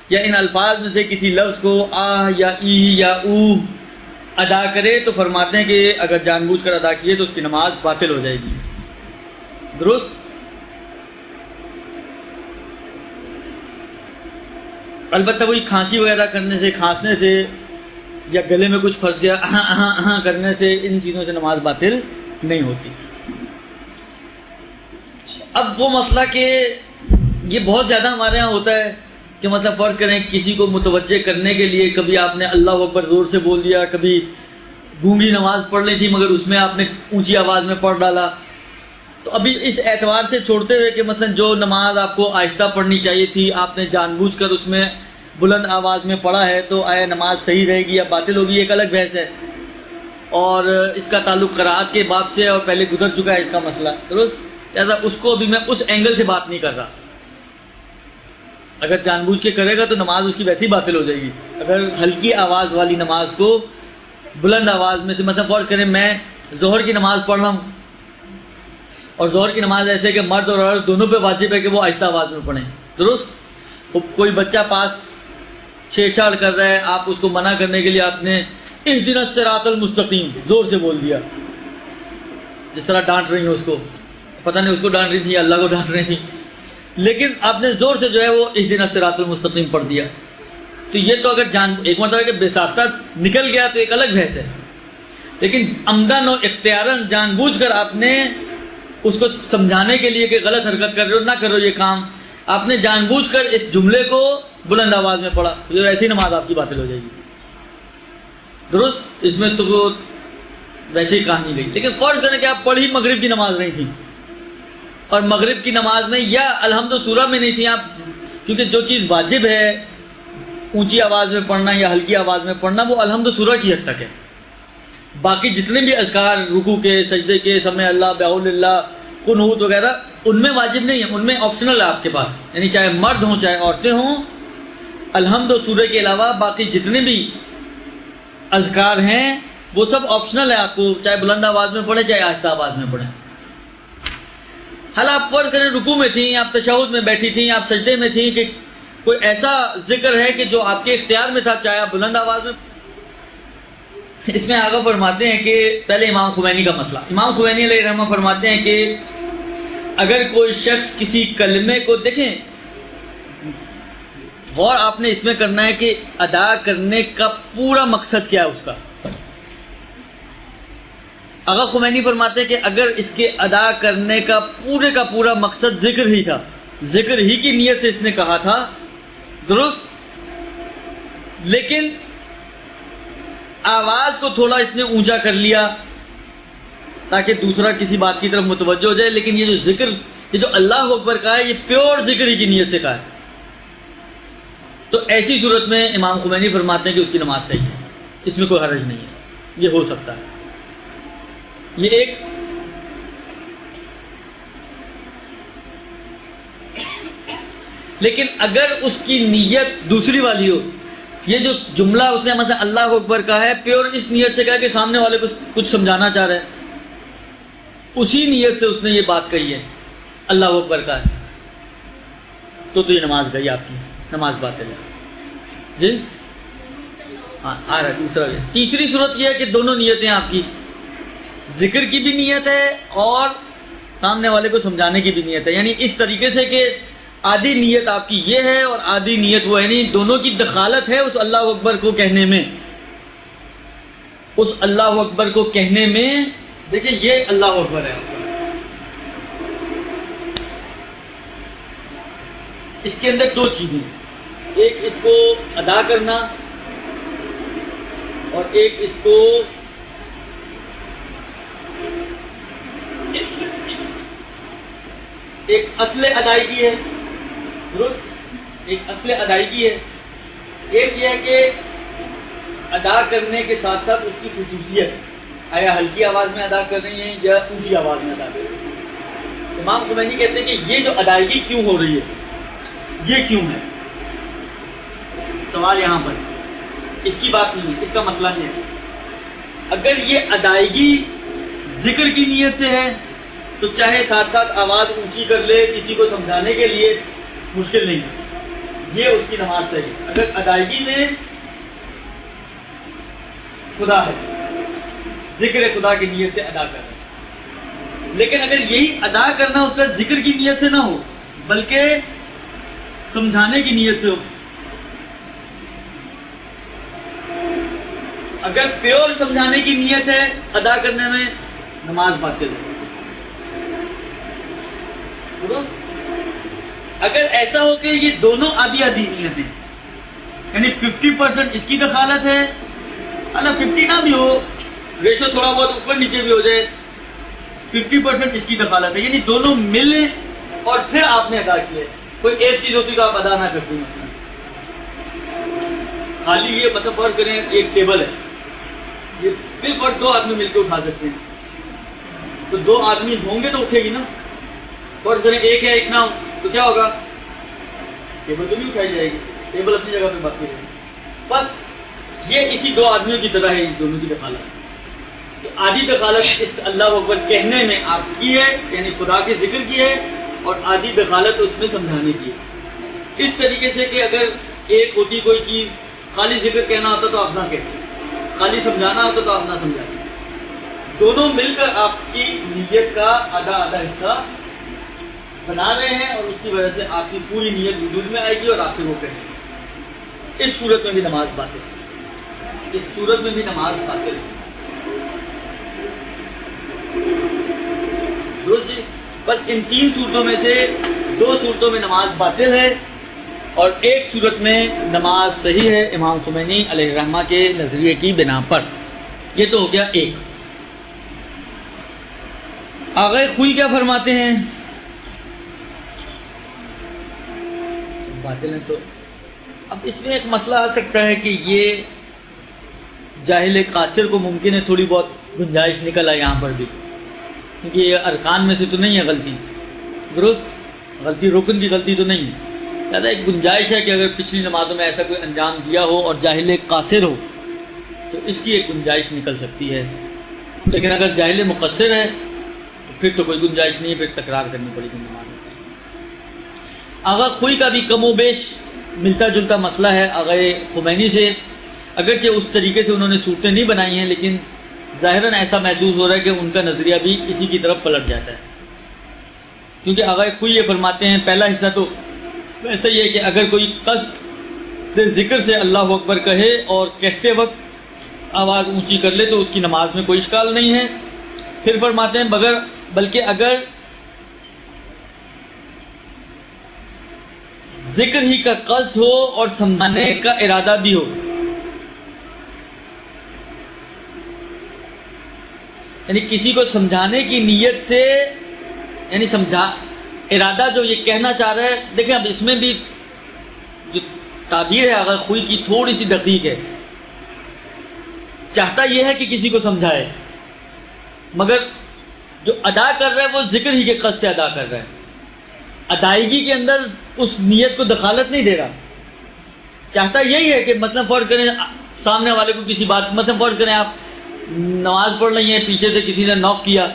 S2: یا ان الفاظ میں سے کسی لفظ کو آہ یا ای یا او ادا کرے تو فرماتے ہیں کہ اگر جان بوجھ کر ادا کیے تو اس کی نماز باطل ہو جائے گی، درست؟ البتہ وہی کھانسی وغیرہ کرنے سے، کھانسنے سے یا گلے میں کچھ پھنس گیا کرنے سے، ان چیزوں سے نماز باطل نہیں ہوتی۔ اب وہ مسئلہ کہ یہ بہت زیادہ ہمارے ہاں ہوتا ہے کہ مثلا فرض کریں کسی کو متوجہ کرنے کے لیے کبھی آپ نے اللہ اکبر زور سے بول دیا، کبھی گونگی نماز پڑھ لی تھی مگر اس میں آپ نے اونچی آواز میں پڑھ ڈالا، تو ابھی اس اعتبار سے چھوڑتے ہوئے کہ مثلا جو نماز آپ کو آہستہ پڑھنی چاہیے تھی آپ نے جان بوجھ کر اس میں بلند آواز میں پڑھا ہے، تو آیا نماز صحیح رہے گی یا باطل ہوگی، ایک الگ بحث ہے، اور اس کا تعلق قرأت کے باب سے اور پہلے گزر چکا ہے اس کا مسئلہ، درست؟ لہٰذا اس کو ابھی میں اس اینگل سے بات نہیں کر رہا۔ اگر جان بوجھ کے کرے گا تو نماز اس کی ویسے ہی باطل ہو جائے گی۔ اگر ہلکی آواز والی نماز کو بلند آواز میں سے، مثلا فرض کریں میں ظہر کی نماز پڑھ رہا ہوں، اور ظہر کی نماز ایسے کہ مرد اور عورت دونوں پہ واجب ہے کہ وہ آہستہ آواز میں پڑھیں، درست؟ کوئی بچہ پاس چھیڑ چھاڑ کر رہا ہے، آپ اس کو منع کرنے کے لیے آپ نے اہدنا الصراط المستقیم زور سے بول دیا، جس طرح ڈانٹ رہی ہیں اس کو، پتہ نہیں اس کو ڈانٹ رہی تھی یا اللہ کو ڈانٹ رہی تھی، لیکن آپ نے زور سے جو ہے وہ اہدنا الصراط المستقیم پڑھ دیا، تو یہ تو اگر ایک مرتبہ کہ بے ساختہ نکل گیا تو ایک الگ بحث ہے، لیکن عمدن و اختیاراً جان بوجھ کر آپ نے اس کو سمجھانے کے لیے کہ غلط حرکت کر رہے ہو، نہ کرو یہ کام، آپ نے جان بوجھ کر اس جملے کو بلند آواز میں پڑھا، تو ایسی نماز آپ کی باطل ہو جائے گی، درست؟ اس میں تو ویسے ہی کہانی گئی۔ لیکن فرض کریں کہ آپ پڑھی مغرب کی نماز نہیں تھی، اور مغرب کی نماز میں یا الحمد سورہ میں نہیں تھی آپ، کیونکہ جو چیز واجب ہے اونچی آواز میں پڑھنا یا ہلکی آواز میں پڑھنا وہ الحمد سورہ کی حد تک ہے، باقی جتنے بھی اذکار رکوع کے، سجدے کے، سمع اللہ، بحول اللہ، قنوت وغیرہ ان میں واجب نہیں ہے، ان میں آپشنل ہے آپ کے پاس، یعنی چاہے مرد ہوں چاہے عورتیں ہوں، الحمد سورہ کے علاوہ باقی جتنے بھی اذکار ہیں وہ سب آپشنل ہے، آپ کو چاہے بلند آواز میں پڑھیں چاہے آہستہ آواز میں پڑھیں۔ حال آپ فرض کریں رکوع میں تھیں، آپ تشہد میں بیٹھی تھیں، آپ سجدے میں تھیں، کہ کوئی ایسا ذکر ہے کہ جو آپ کے اختیار میں تھا، چاہے آپ بلند آواز میں، اس میں آگے فرماتے ہیں کہ پہلے امام خمینی کا مسئلہ، امام خمینی علیہ الرحمہ فرماتے ہیں کہ اگر کوئی شخص کسی کلمے کو، دیکھیں غور آپ نے اس میں کرنا ہے کہ ادا کرنے کا پورا مقصد کیا ہے اس کا۔ آغا خمینی فرماتے ہیں کہ اگر اس کے ادا کرنے کا پورا مقصد ذکر ہی تھا، ذکر ہی کی نیت سے اس نے کہا تھا، درست، لیکن آواز کو تھوڑا اس نے اونچا کر لیا تاکہ دوسرا کسی بات کی طرف متوجہ ہو جائے، لیکن یہ جو ذکر، یہ جو اللہ اکبر کہا ہے، یہ پیور ذکر ہی کی نیت سے کہا ہے، تو ایسی صورت میں امام خمینی فرماتے ہیں کہ اس کی نماز صحیح ہے، اس میں کوئی حرج نہیں ہے، یہ ہو سکتا ہے۔ یہ ایک لیکن اگر اس کی نیت دوسری والی ہو، یہ جو جملہ اس نے مثلا اللہ اکبر کہا ہے پیور اس نیت سے کہا کہ سامنے والے کو کچھ سمجھانا چاہ رہا ہے، اسی نیت سے اس نے یہ بات کہی ہے اللہ اکبر کہا ہے، تو یہ نماز گئی آپ کی، نماز باطل ہے جی۔ ہاں آ رہا ہے دوسرا۔ تیسری صورت یہ ہے کہ دونوں نیتیں آپ کی، ذکر کی بھی نیت ہے اور سامنے والے کو سمجھانے کی بھی نیت ہے، یعنی اس طریقے سے کہ آدھی نیت آپ کی یہ ہے اور آدھی نیت وہ ہے، یعنی دونوں کی دخالت ہے اس اللہ اکبر کو کہنے میں، اس اللہ اکبر کو کہنے میں۔ دیکھیں یہ اللہ اکبر ہے، اس کے اندر دو چیزیں، ایک اس کو ادا کرنا اور ایک اس کو ایک اصل ادائیگی ہے، درست، ایک اصل ادائیگی ہے، ایک یہ ہے کہ ادا کرنے کے ساتھ ساتھ اس کی خصوصیت، آیا ہلکی آواز میں ادا کر رہی ہیں یا اونچی آواز میں ادا کر رہی ہیں۔ امام خمینی کہتے ہیں کہ یہ جو ادائیگی کیوں ہو رہی ہے، یہ کیوں ہے، سوال یہاں پر اس کی بات نہیں ہے، اس کا مسئلہ نہیں ہے۔ اگر یہ ادائیگی ذکر کی نیت سے ہے تو چاہے ساتھ ساتھ آواز اونچی کر لے کسی کو سمجھانے کے لیے، مشکل نہیں ہے، یہ اس کی نماز سے ہے۔ اگر ادائیگی میں خدا ہے، ذکر خدا کی نیت سے ادا کر رہا ہے، لیکن اگر یہی ادا کرنا اس کا ذکر کی نیت سے نہ ہو بلکہ سمجھانے کی نیت سے ہو، اگر پیور سمجھانے کی نیت ہے ادا کرنے میں، نماز باطل ہے۔ اگر ایسا ہو کہ یہ دونوں آدھی آدھی نیتیں، یعنی 50% اس کی دخالت ہے، اللہ 50 نہ بھی ہو، ریشو تھوڑا بہت اوپر نیچے بھی ہو جائے، 50% اس کی دخالت ہے، یعنی دونوں ملے اور پھر آپ نے ادا کیا ہے۔ کوئی ایک چیز ہوتی تو آپ ادا نہ کرتے، مثلا خالی یہ مطلب فرض کریں ایک ٹیبل ہے، یہ بالکل دو آدمی مل کے اٹھا سکتے ہیں، تو دو آدمی ہوں گے تو اٹھے گی نا، فرض کریں ایک ہے ایک نہ ہو تو کیا ہوگا، ٹیبل تو نہیں اٹھائی جائے گی، ٹیبل اپنی جگہ پہ باقی رہے گی۔ بس یہ اسی دو آدمیوں کی طرح ہے، اس دونوں کی دخالت، تو آدھی دخالت اس اللہ اکبر کہنے میں آپ کی ہے، یعنی خدا کے ذکر کی ہے، اور آدھی دخالت اس میں سمجھانے کی ہے۔ اس طریقے سے کہ اگر ایک ہوتی کوئی چیز، خالی ذکر کہنا ہوتا تو آپ نہ کہتے، خالی سمجھانا ہوتا تو آپ نہ سمجھاتے، دونوں مل کر آپ کی نیت کا آدھا آدھا حصہ بنا رہے ہیں، اور اس کی وجہ سے آپ کی پوری نیت وجود میں آئے گی اور آپ پھر وہ کہیں گے۔ اس صورت میں بھی نماز باطل ہے، اس صورت میں بھی نماز باطل ہے، درست جی۔ بس ان تین صورتوں میں سے دو صورتوں میں نماز باطل ہے اور ایک صورت میں نماز صحیح ہے امام خمینی علیہ الرحمہ کے نظریے کی بنا پر۔ یہ تو ہو گیا ایک۔ آغا خوئی کیا فرماتے ہیں؟ باطل ہے، تو اب اس میں ایک مسئلہ آ سکتا ہے کہ یہ جاہل قاصر کو ممکن ہے تھوڑی بہت گنجائش نکل آئے یہاں پر بھی، کیونکہ یہ ارکان میں سے تو نہیں ہے غلطی، درست، غلطی رکن کی غلطی تو نہیں ہے، زیادہ ایک گنجائش ہے کہ اگر پچھلی نمازوں میں ایسا کوئی انجام دیا ہو اور جاہل قاصر ہو تو اس کی ایک گنجائش نکل سکتی ہے، لیکن اگر جاہل مقصر ہے تو پھر تو کوئی گنجائش نہیں ہے، پھر تکرار کرنی پڑے گی نماز۔ آغا خوئی کا بھی کم و بیش ملتا جلتا مسئلہ ہے آغا خمینی سے، اگرچہ اس طریقے سے انہوں نے صورتیں نہیں بنائی ہیں، لیکن ظاہراً ایسا محسوس ہو رہا ہے کہ ان کا نظریہ بھی اسی کی طرف پلٹ جاتا ہے، کیونکہ آغا خوئی یہ فرماتے ہیں پہلا حصہ تو ویسا ہی ہے کہ اگر کوئی قصد ذکر سے اللہ اکبر کہے اور کہتے وقت آواز اونچی کر لے تو اس کی نماز میں کوئی اشکال نہیں ہے۔ پھر فرماتے ہیں بلکہ اگر ذکر ہی کا قصد ہو اور سمجھانے کا ارادہ بھی ہو، یعنی کسی کو سمجھانے کی نیت سے، یعنی ارادہ جو یہ کہنا چاہ رہا ہے، دیکھیں اب اس میں بھی جو تعبیر ہے آغا خوئی کی تھوڑی سی دقیق ہے، چاہتا یہ ہے کہ کسی کو سمجھائے، مگر جو ادا کر رہا ہے وہ ذکر ہی کے قصد سے ادا کر رہا ہے، ادائیگی کے اندر اس نیت کو دخالت نہیں دے رہا، چاہتا یہی ہے کہ مثلا فرض کریں سامنے والے کو کسی بات، مثلا فرض کریں آپ نماز پڑھ رہی ہیں، پیچھے سے کسی نے نوک کیا،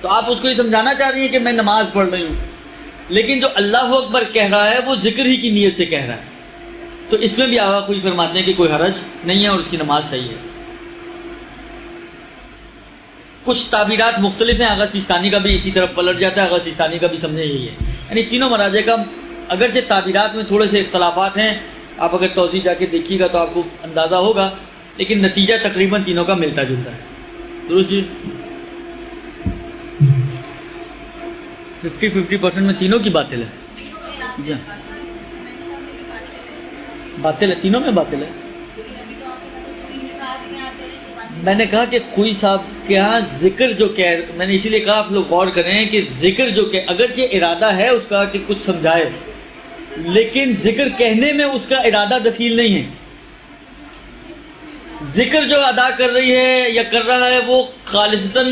S2: تو آپ اس کو یہ سمجھانا چاہ رہی ہیں کہ میں نماز پڑھ رہی ہوں، لیکن جو اللہ اکبر کہہ رہا ہے وہ ذکر ہی کی نیت سے کہہ رہا ہے، تو اس میں بھی آغا خوئی فرماتے ہیں کہ کوئی حرج نہیں ہے اور اس کی نماز صحیح ہے۔ کچھ تعبیرات مختلف ہیں، آغا سیستانی کا بھی اسی طرف پلٹ جاتا ہے، آغا سیستانی کا بھی سمجھے یہی ہے، یعنی تینوں مراجع کا اگرچہ تعبیرات میں تھوڑے سے اختلافات ہیں، آپ اگر توضیح جا کے دیکھیے گا تو آپ کو اندازہ ہوگا، لیکن نتیجہ تقریباً تینوں کا ملتا جلتا ہے۔ درست جی، 50% میں تینوں کی باطل ہے جی، باطل ہے، تینوں میں باطل ہے۔ میں نے کہا کہ خوئی صاحب کیا ذکر جو میں نے اسی لیے کہا آپ لوگ غور کریں کہ ذکر جو کہ اگرچہ ارادہ ہے اس کا کہ کچھ سمجھائے، لیکن ذکر کہنے میں اس کا ارادہ دخیل نہیں ہے۔ ذکر جو ادا کر رہی ہے یا کر رہا ہے وہ خالصتاً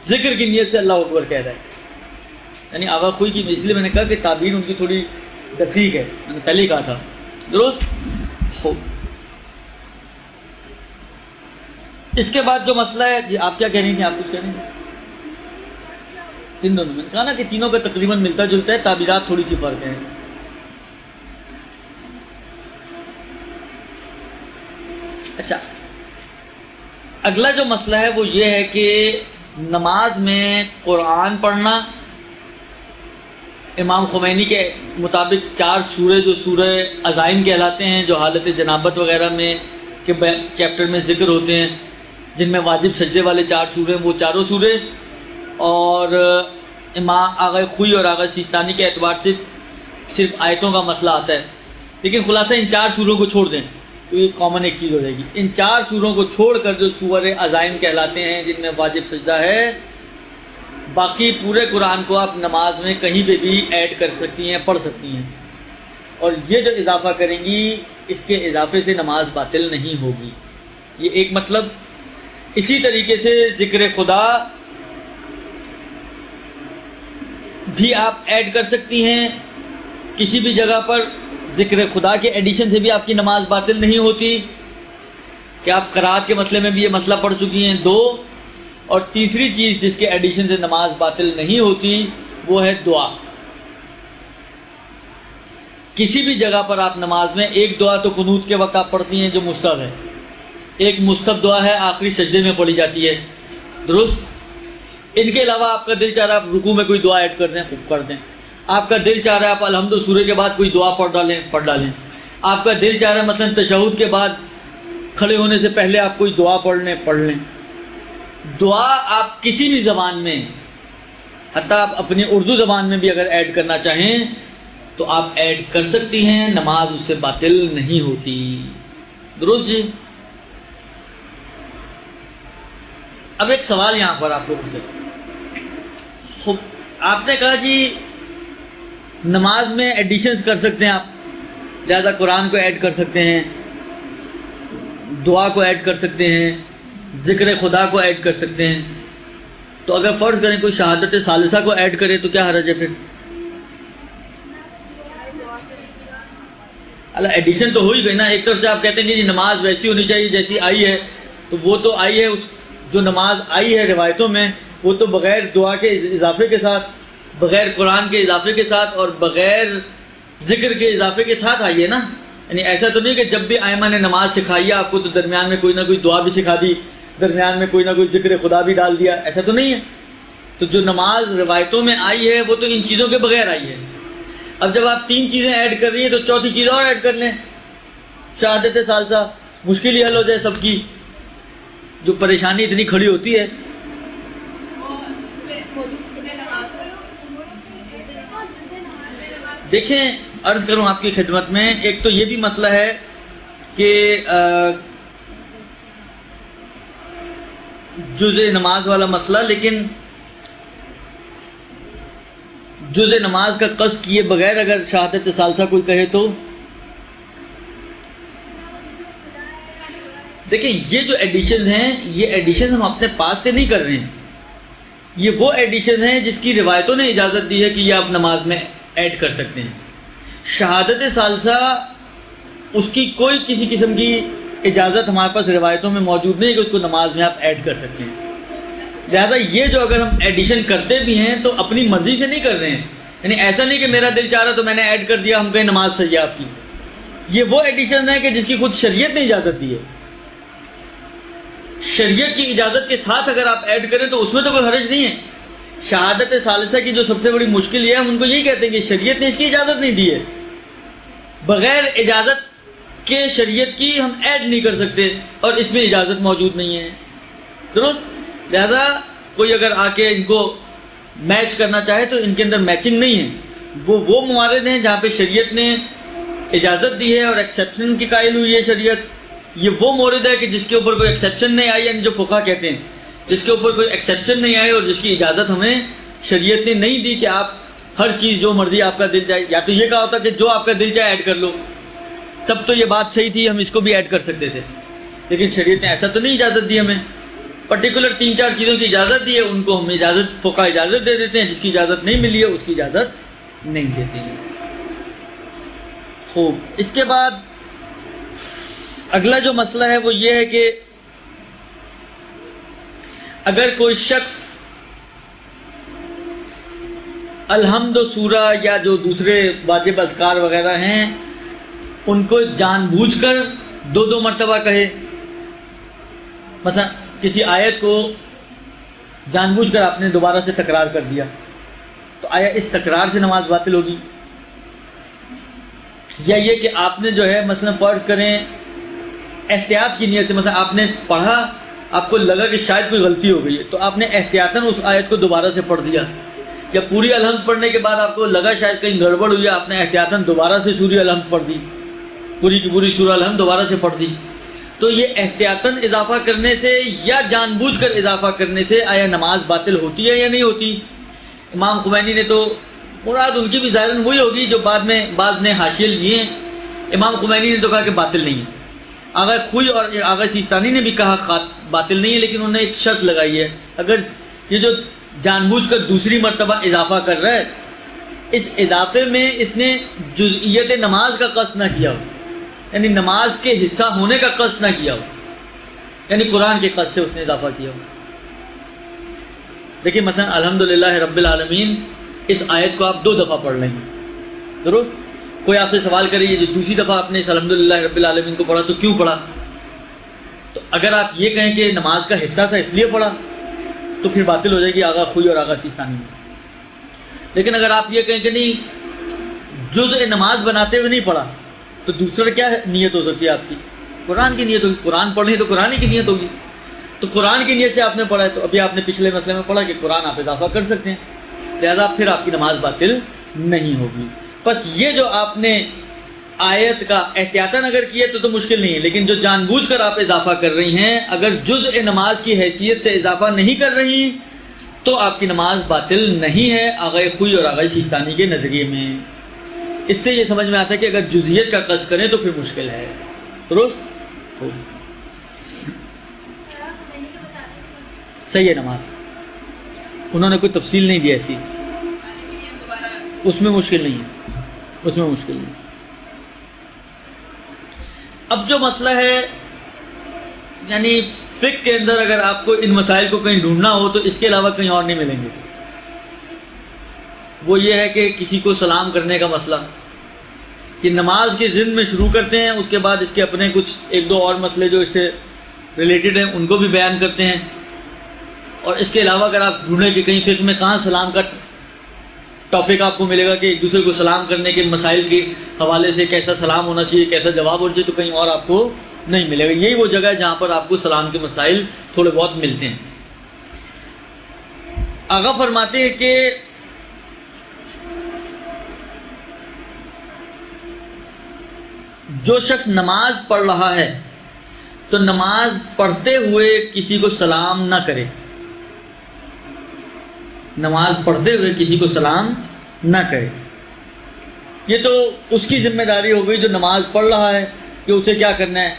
S2: ذکر کی نیت سے اللہ اکبر کہہ رہا ہے، یعنی آغا خوئی کی، اس لیے میں نے کہا کہ تعبیر ان کی تھوڑی دقیق ہے، میں نے پہلے ہی کہا تھا۔ درست ہو۔ اس کے بعد جو مسئلہ ہے جی، آپ کیا کہہ رہی تھیں؟ آپ کچھ کہہ رہی تھیں؟ ان دونوں میں کہا نا کہ تینوں کا تقریباً ملتا جلتا ہے، تعبیرات تھوڑی سی فرق ہے۔ اچھا، اگلا جو مسئلہ ہے وہ یہ ہے کہ نماز میں قرآن پڑھنا، امام خمینی کے مطابق 4 سورے جو سورہ عزائم کہلاتے ہیں، جو حالت جنابت وغیرہ میں کے چیپٹر میں ذکر ہوتے ہیں، جن میں واجب سجدے والے 4 سورے ہیں، وہ چاروں سورے، اور امام آغا خوئی اور آغا سیستانی کے اعتبار سے صرف آیتوں کا مسئلہ آتا ہے، لیکن خلاصہ ان 4 سوروں کو چھوڑ دیں تو یہ کامن ایک چیز ہو جائے گی۔ ان 4 سوروں کو چھوڑ کر جو سورہ عزائم کہلاتے ہیں جن میں واجب سجدہ ہے، باقی پورے قرآن کو آپ نماز میں کہیں پہ بھی ایڈ کر سکتی ہیں، پڑھ سکتی ہیں، اور یہ جو اضافہ کریں گی اس کے اضافے سے نماز باطل نہیں ہوگی، یہ ایک مطلب۔ اسی طریقے سے ذکر خدا بھی آپ ایڈ کر سکتی ہیں کسی بھی جگہ پر، ذکر خدا کے ایڈیشن سے بھی آپ کی نماز باطل نہیں ہوتی، کہ آپ قرات کے مسئلے میں بھی یہ مسئلہ پڑھ چکی ہیں 2، اور تیسری چیز جس کے ایڈیشن سے نماز باطل نہیں ہوتی وہ ہے دعا۔ کسی بھی جگہ پر آپ نماز میں ایک دعا تو قنوت کے وقت آپ پڑھتی ہیں جو مستحب ہے، ایک مستحب دعا ہے آخری سجدے میں پڑھی جاتی ہے، درست۔ ان کے علاوہ آپ کا دل چاہ رہا ہے آپ رکوع میں کوئی دعا ایڈ کر دیں، خوب کر دیں، آپ کا دل چاہ رہا ہے آپ الحمد سورہ کے بعد کوئی دعا پڑھ ڈالیں، آپ کا دل چاہ رہا ہے مثلا تشہد کے بعد کھڑے ہونے سے پہلے آپ کوئی دعا پڑھ لیں۔ دعا آپ کسی بھی زبان میں، حتیٰ آپ اپنی اردو زبان میں بھی اگر ایڈ کرنا چاہیں تو آپ ایڈ کر سکتی ہیں، نماز اس سے باطل نہیں ہوتی، درست جی۔ اب ایک سوال یہاں پر آپ لوگوں سے، آپ نے کہا جی نماز میں ایڈیشنز کر سکتے ہیں آپ، لہذا قرآن کو ایڈ کر سکتے ہیں، دعا کو ایڈ کر سکتے ہیں، ذکر خدا کو ایڈ کر سکتے ہیں، تو اگر فرض کریں کوئی شہادت ثالثہ کو ایڈ کرے تو کیا حرج ہے پھر؟ اللہ ایڈیشن تو ہو ہی گئی نا، ایک طرف سے آپ کہتے ہیں کہ جی نماز ویسی ہونی چاہیے جیسی آئی ہے، تو وہ تو آئی ہے، اس جو نماز آئی ہے روایتوں میں وہ تو بغیر دعا کے اضافے کے ساتھ، بغیر قرآن کے اضافے کے ساتھ اور بغیر ذکر کے اضافے کے ساتھ آئی ہے نا، یعنی ایسا تو نہیں کہ جب بھی ائمہ نے نماز سکھائی ہے آپ کو تو درمیان میں کوئی نہ کوئی دعا بھی سکھا دی، درمیان میں کوئی نہ کوئی ذکر خدا بھی ڈال دیا، ایسا تو نہیں ہے۔ تو جو نماز روایتوں میں آئی ہے وہ تو ان چیزوں کے بغیر آئی ہے۔ اب جب آپ 3 چیزیں ایڈ کر رہی ہیں تو چوتھی چیز اور ایڈ کر لیں، شہادت ثالثہ، مشکل ہی حل ہو جائے سب کی، جو پریشانی اتنی کھڑی ہوتی ہے۔ دیکھیں عرض کروں آپ کی خدمت میں، ایک تو یہ بھی مسئلہ ہے کہ جزء نماز والا مسئلہ، لیکن جزء نماز کا قصد کیے بغیر اگر شہادت ثالثہ کوئی کہے تو دیکھیں یہ جو ایڈیشن ہیں یہ ایڈیشن ہم اپنے پاس سے نہیں کر رہے ہیں، یہ وہ ایڈیشن ہیں جس کی روایتوں نے اجازت دی ہے کہ یہ آپ نماز میں ایڈ کر سکتے ہیں۔ شہادت ثالثہ اس کی کوئی کسی قسم کی اجازت ہمارے پاس روایتوں میں موجود نہیں ہے کہ اس کو نماز میں آپ ایڈ کر سکتے ہیں. لہٰذا یہ جو اگر ہم ایڈیشن کرتے بھی ہیں تو اپنی مرضی سے نہیں کر رہے ہیں. یعنی ایسا نہیں کہ میرا دل چاہ رہا تو میں نے ایڈ کر دیا، ہم کہیں نماز صحیح ہے آپ کی. یہ وہ ایڈیشن ہے کہ جس کی خود شریعت نے اجازت دی ہے. شریعت کی اجازت کے ساتھ اگر آپ ایڈ کریں تو اس میں تو کوئی حرج نہیں ہے. شہادت ثالثہ کی جو سب سے بڑی مشکل یہ ہے، ہم ان کو یہی کہتے ہیں کہ شریعت نے اس کی اجازت نہیں دی ہے. بغیر اجازت کے شریعت کی ہم ایڈ نہیں کر سکتے اور اس میں اجازت موجود نہیں ہے. درست. لہذا کوئی اگر آ کے ان کو میچ کرنا چاہے تو ان کے اندر میچنگ نہیں ہے. وہ موارد ہیں جہاں پہ شریعت نے اجازت دی ہے اور ایکسیپشن کی قائل ہوئی ہے شریعت. یہ وہ مورد ہے کہ جس کے اوپر کوئی ایکسیپشن نہیں آئی، یعنی جو فقہا کہتے ہیں جس کے اوپر کوئی ایکسیپشن نہیں آئے اور جس کی اجازت ہمیں شریعت نے نہیں دی کہ آپ ہر چیز جو مرضی آپ کا دل چاہے. یا تو یہ کہا ہوتا کہ جو آپ کا دل چاہے ایڈ کر لو، تب تو یہ بات صحیح تھی، ہم اس کو بھی ایڈ کر سکتے تھے. لیکن شریعت نے ایسا تو نہیں اجازت دی. ہمیں پرٹیکولر 3-4 چیزوں کی اجازت دی ہے، ان کو ہم اجازت فقہا اجازت دے دیتے ہیں. جس کی اجازت نہیں ملی ہے اس کی اجازت نہیں دیتے ہیں. خوب. اس کے بعد اگلا جو مسئلہ ہے وہ یہ ہے کہ اگر کوئی شخص الحمد و سورہ یا جو دوسرے واجب اذکار وغیرہ ہیں ان کو جان بوجھ کر 2 مرتبہ کہے، مثلا کسی آیت کو جان بوجھ کر آپ نے دوبارہ سے تکرار کر دیا، تو آیا اس تکرار سے نماز باطل ہوگی؟ یا یہ کہ آپ نے جو ہے مثلا فرض کریں احتیاط کی نیت سے، مثلا آپ نے پڑھا، آپ کو لگا کہ شاید کوئی غلطی ہو گئی ہے تو آپ نے احتیاطاً اس آیت کو دوبارہ سے پڑھ دیا. یا پوری الحمد پڑھنے کے بعد آپ کو لگا شاید کہیں گڑبڑ ہوئی ہے، آپ نے احتیاطاً دوبارہ سے سورہ الحمد پڑھ دی، پوری کی پوری سورہ الحمد دوبارہ سے پڑھ دی. تو یہ احتیاطاً اضافہ کرنے سے یا جان بوجھ کر اضافہ کرنے سے آیا نماز باطل ہوتی ہے یا نہیں ہوتی؟ امام خمینی نے تو مراد ان کی بھی ظاہراً وہی ہوگی جو بعد نے حاشیے لیے ہیں. امام خمینی نے تو کہا کہ باطل نہیں ہے. آغا خوئی اور آغا سیستانی نے بھی کہا باطل نہیں ہے، لیکن انہوں نے ایک شرط لگائی ہے، اگر یہ جو جان بوجھ کر دوسری مرتبہ اضافہ کر رہا ہے اس اضافے میں اس نے جزئیت نماز کا قصد نہ کیا ہو، یعنی نماز کے حصہ ہونے کا قصد نہ کیا ہو، یعنی قرآن کے قصد سے اس نے اضافہ کیا ہو. دیکھیں مثلا الحمدللہ رب العالمین اس آیت کو آپ 2 دفعہ پڑھ لیں گے. درست. کوئی آپ سے سوال کرے جو دوسری دفعہ آپ نے اس الحمدللہ رب العالمین کو پڑھا تو کیوں پڑھا؟ تو اگر آپ یہ کہیں کہ نماز کا حصہ تھا اس لیے پڑھا تو پھر باطل ہو جائے گی آغا خوئی اور آغا سیستانی میں. لیکن اگر آپ یہ کہیں کہ نہیں جزء نماز بناتے ہوئے نہیں پڑھا تو دوسرا کیا نیت ہو سکتی ہے آپ کی؟ قرآن کی نیت ہوگی. قرآن پڑھنی تو قرآن کی نیت ہوگی. تو قرآن کی نیت سے آپ نے پڑھا ہے تو ابھی آپ نے پچھلے مسئلے میں پڑھا کہ قرآن آپ اضافہ کر سکتے ہیں، لہذا پھر آپ کی نماز باطل نہیں ہوگی. بس یہ جو آپ نے آیت کا احتیاطاً اگر کیا تو مشکل نہیں ہے، لیکن جو جان بوجھ کر آپ اضافہ کر رہی ہیں اگر جزء نماز کی حیثیت سے اضافہ نہیں کر رہی تو آپ کی نماز باطل نہیں ہے آغا خوئی اور آغا سیستانی کے نظریے میں. اس سے یہ سمجھ میں آتا ہے کہ اگر جزئیت کا قصد کریں تو پھر مشکل ہے. درست. صحیح ہے نماز، انہوں نے کوئی تفصیل نہیں دی ایسی، اس میں مشکل نہیں ہے، اس میں مشکل نہیں. اب جو مسئلہ ہے یعنی فقہ کے اندر اگر آپ کو ان مسائل کو کہیں ڈھونڈنا ہو تو اس کے علاوہ کہیں اور نہیں ملیں گے. وہ یہ ہے کہ کسی کو سلام کرنے کا مسئلہ کہ نماز کے ضمن میں شروع کرتے ہیں، اس کے بعد اس کے اپنے کچھ 1-2 اور مسئلے جو اس سے ریلیٹڈ ہیں ان کو بھی بیان کرتے ہیں. اور اس کے علاوہ اگر آپ ڈھونڈیں کہ کہیں فقہ میں کہاں سلام کا ٹاپک آپ کو ملے گا کہ ایک دوسرے کو سلام کرنے کے مسائل کے حوالے سے کیسا سلام ہونا چاہیے، کیسا جواب ہونا چاہیے، تو کہیں اور آپ کو نہیں ملے گا. یہی وہ جگہ ہے جہاں پر آپ کو سلام کے مسائل تھوڑے بہت ملتے ہیں. آغا فرماتے ہیں کہ جو شخص نماز پڑھ رہا ہے تو نماز پڑھتے ہوئے کسی کو سلام نہ کرے. نماز پڑھتے ہوئے کسی کو سلام نہ کرے. یہ تو اس کی ذمہ داری ہو گئی جو نماز پڑھ رہا ہے کہ اسے کیا کرنا ہے.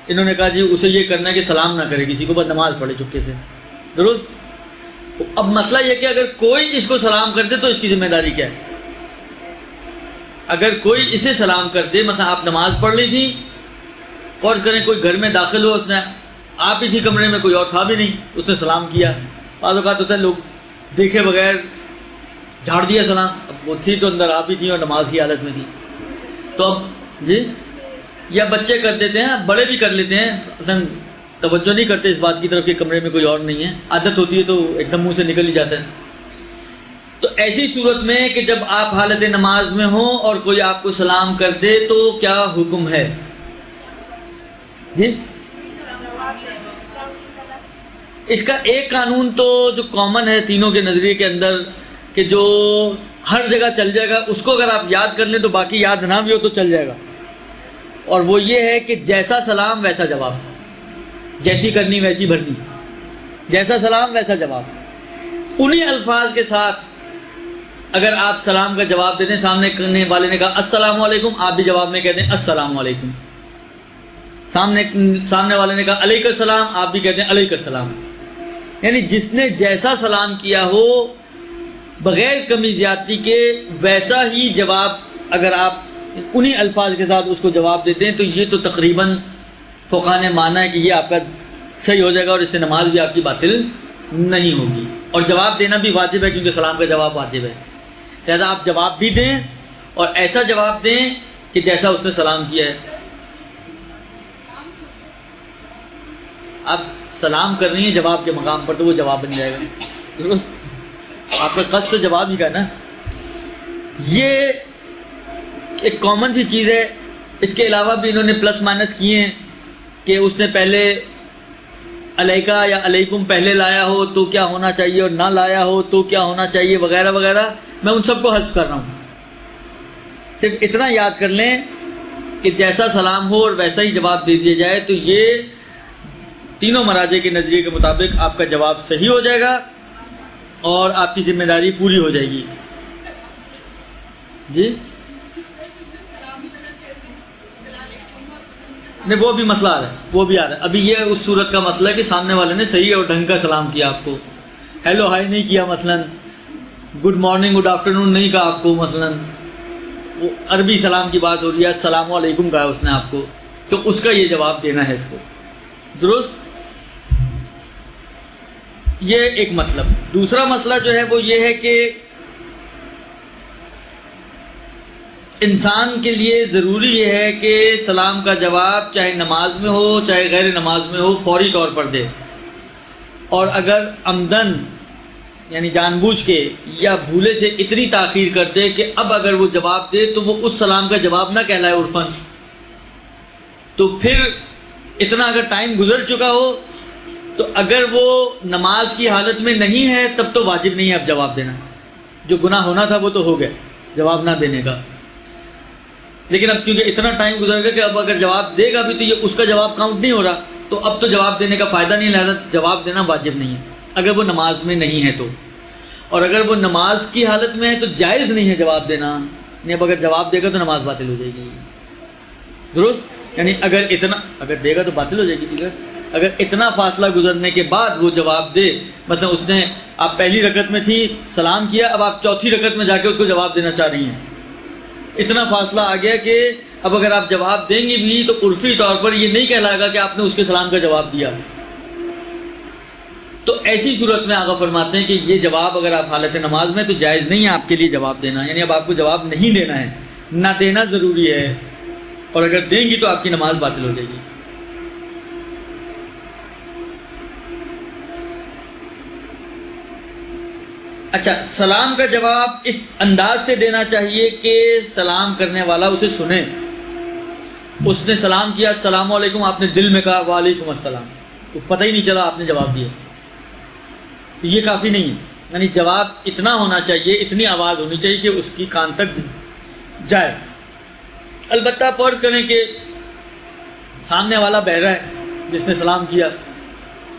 S2: انہوں نے کہا جی اسے یہ کرنا ہے کہ سلام نہ کرے کسی کو، بس نماز پڑھے چپکے سے. درست. اب مسئلہ یہ کہ اگر کوئی اس کو سلام کر دے تو اس کی ذمہ داری کیا ہے؟ اگر کوئی اسے سلام کر دے، مثلا آپ نماز پڑھ لی تھی، فرض کریں کوئی گھر میں داخل ہو، اس نے آپ ہی تھی کمرے میں، کوئی اور تھا بھی نہیں، اس نے سلام کیا. بعض اوقات ہوتا ہے لوگ دیکھے بغیر جھاڑ دیا سلام، اب وہ تھی تو اندر آپ ہی تھی اور نماز کی حالت میں تھی. تو اب جی، یا بچے کر دیتے ہیں، بڑے بھی کر لیتے ہیں، اصل توجہ نہیں کرتے اس بات کی طرف کہ کمرے میں کوئی اور نہیں ہے، عادت ہوتی ہے تو ایک دم منہ سے نکل ہی جاتا ہے. تو ایسی صورت میں کہ جب آپ حالت نماز میں ہوں اور کوئی آپ کو سلام کر دے تو کیا حکم ہے؟ جی، اس کا ایک قانون تو جو کامن ہے تینوں کے نظریے کے اندر، کہ جو ہر جگہ چل جائے گا، اس کو اگر آپ یاد کر لیں تو باقی یاد نہ بھی ہو تو چل جائے گا. اور وہ یہ ہے کہ جیسا سلام ویسا جواب، جیسی کرنی ویسی بھرنی، جیسا سلام ویسا جواب. انہی الفاظ کے ساتھ اگر آپ سلام کا جواب دے دیں، سامنے کرنے والے نے کہا السلام علیکم، آپ بھی جواب میں کہہ دیں السلام علیکم. سامنے والے نے کہا علیکم السلام، آپ بھی کہتے ہیں علیکم السلام. یعنی جس نے جیسا سلام کیا ہو بغیر کمی زیادتی کے، ویسا ہی جواب اگر آپ انہی الفاظ کے ساتھ اس کو جواب دیتے ہیں تو یہ تو تقریباً فقہاء نے مانا ہے کہ یہ آپ کا صحیح ہو جائے گا اور اس سے نماز بھی آپ کی باطل نہیں ہوگی. اور جواب دینا بھی واجب ہے کیونکہ سلام کا جواب واجب ہے. لہذا آپ جواب بھی دیں اور ایسا جواب دیں کہ جیسا اس نے سلام کیا ہے. آپ سلام کر رہی ہیں جواب کے مقام پر تو وہ جواب بن جائے گا. درست، آپ کا قصد تو جواب ہی کا نا. یہ ایک کامن سی چیز ہے. اس کے علاوہ بھی انہوں نے پلس مائنس کیے ہیں کہ اس نے پہلے علیکہ یا علیکم پہلے لایا ہو تو کیا ہونا چاہیے اور نہ لایا ہو تو کیا ہونا چاہیے، وغیرہ وغیرہ. میں ان سب کو حذف کر رہا ہوں. صرف اتنا یاد کر لیں کہ جیسا سلام ہو اور ویسا ہی جواب دے دیا جائے تو یہ تینوں مراجع کے نظریے کے مطابق آپ کا جواب صحیح ہو جائے گا اور آپ کی ذمہ داری پوری ہو جائے گی. جی نہیں، وہ بھی مسئلہ آ رہا ہے، وہ بھی آ رہا ہے. ابھی یہ اس صورت کا مسئلہ ہے کہ سامنے والے نے صحیح اور ڈھنگ کا سلام کیا آپ کو، ہیلو ہائی نہیں کیا، مثلا گڈ مارننگ گڈ آفٹر نون نہیں کہا آپ کو، مثلا وہ عربی سلام کی بات ہو رہی ہے، السلام علیکم کہا اس نے آپ کو، تو اس کا یہ جواب دینا ہے اس کو. درست. یہ ایک مطلب. دوسرا مسئلہ جو ہے وہ یہ ہے کہ انسان کے لیے ضروری یہ ہے کہ سلام کا جواب چاہے نماز میں ہو چاہے غیر نماز میں ہو فوری طور پر دے. اور اگر عمدن یعنی جان بوجھ کے یا بھولے سے اتنی تاخیر کر دے کہ اب اگر وہ جواب دے تو وہ اس سلام کا جواب نہ کہلائے عرفاً، تو پھر اتنا اگر ٹائم گزر چکا ہو تو اگر وہ نماز کی حالت میں نہیں ہے تب تو واجب نہیں ہے اب جواب دینا. جو گناہ ہونا تھا وہ تو ہو گیا جواب نہ دینے کا. لیکن اب کیونکہ اتنا ٹائم گزر گیا کہ اب اگر جواب دے گا بھی تو یہ اس کا جواب کاؤنٹ نہیں ہو رہا، تو اب تو جواب دینے کا فائدہ نہیں، لہذا جواب دینا واجب نہیں ہے اگر وہ نماز میں نہیں ہے تو. اور اگر وہ نماز کی حالت میں ہے تو جائز نہیں ہے جواب دینا. نہیں، اب اگر جواب دے گا تو نماز باطل ہو جائے گی. درست. یعنی اگر دے گا تو باطل ہو جائے گی. دیگر اگر اتنا فاصلہ گزرنے کے بعد وہ جواب دے، مثلا اس نے آپ پہلی رکعت میں تھی سلام کیا، اب آپ چوتھی رکعت میں جا کے اس کو جواب دینا چاہ رہی ہیں، اتنا فاصلہ آ گیا کہ اب اگر آپ جواب دیں گی بھی تو عرفی طور پر یہ نہیں کہلائے گا کہ آپ نے اس کے سلام کا جواب دیا. تو ایسی صورت میں آقا فرماتے ہیں کہ یہ جواب اگر آپ حالت نماز میں تو جائز نہیں ہے آپ کے لیے جواب دینا. یعنی اب آپ کو جواب نہیں دینا ہے، نہ دینا ضروری ہے، اور اگر دیں گی تو آپ کی نماز باطل ہو جائے گی. اچھا، سلام کا جواب اس انداز سے دینا چاہیے کہ سلام کرنے والا اسے سنے. اس نے سلام کیا السلام علیکم، آپ نے دل میں کہا وعلیکم السلام، تو پتہ ہی نہیں چلا آپ نے جواب دیا. تو یہ کافی نہیں ہے. یعنی جواب اتنا ہونا چاہیے، اتنی آواز ہونی چاہیے کہ اس کی کان تک جائے. البتہ فرض کریں کہ سامنے والا بہرا ہے جس نے سلام کیا،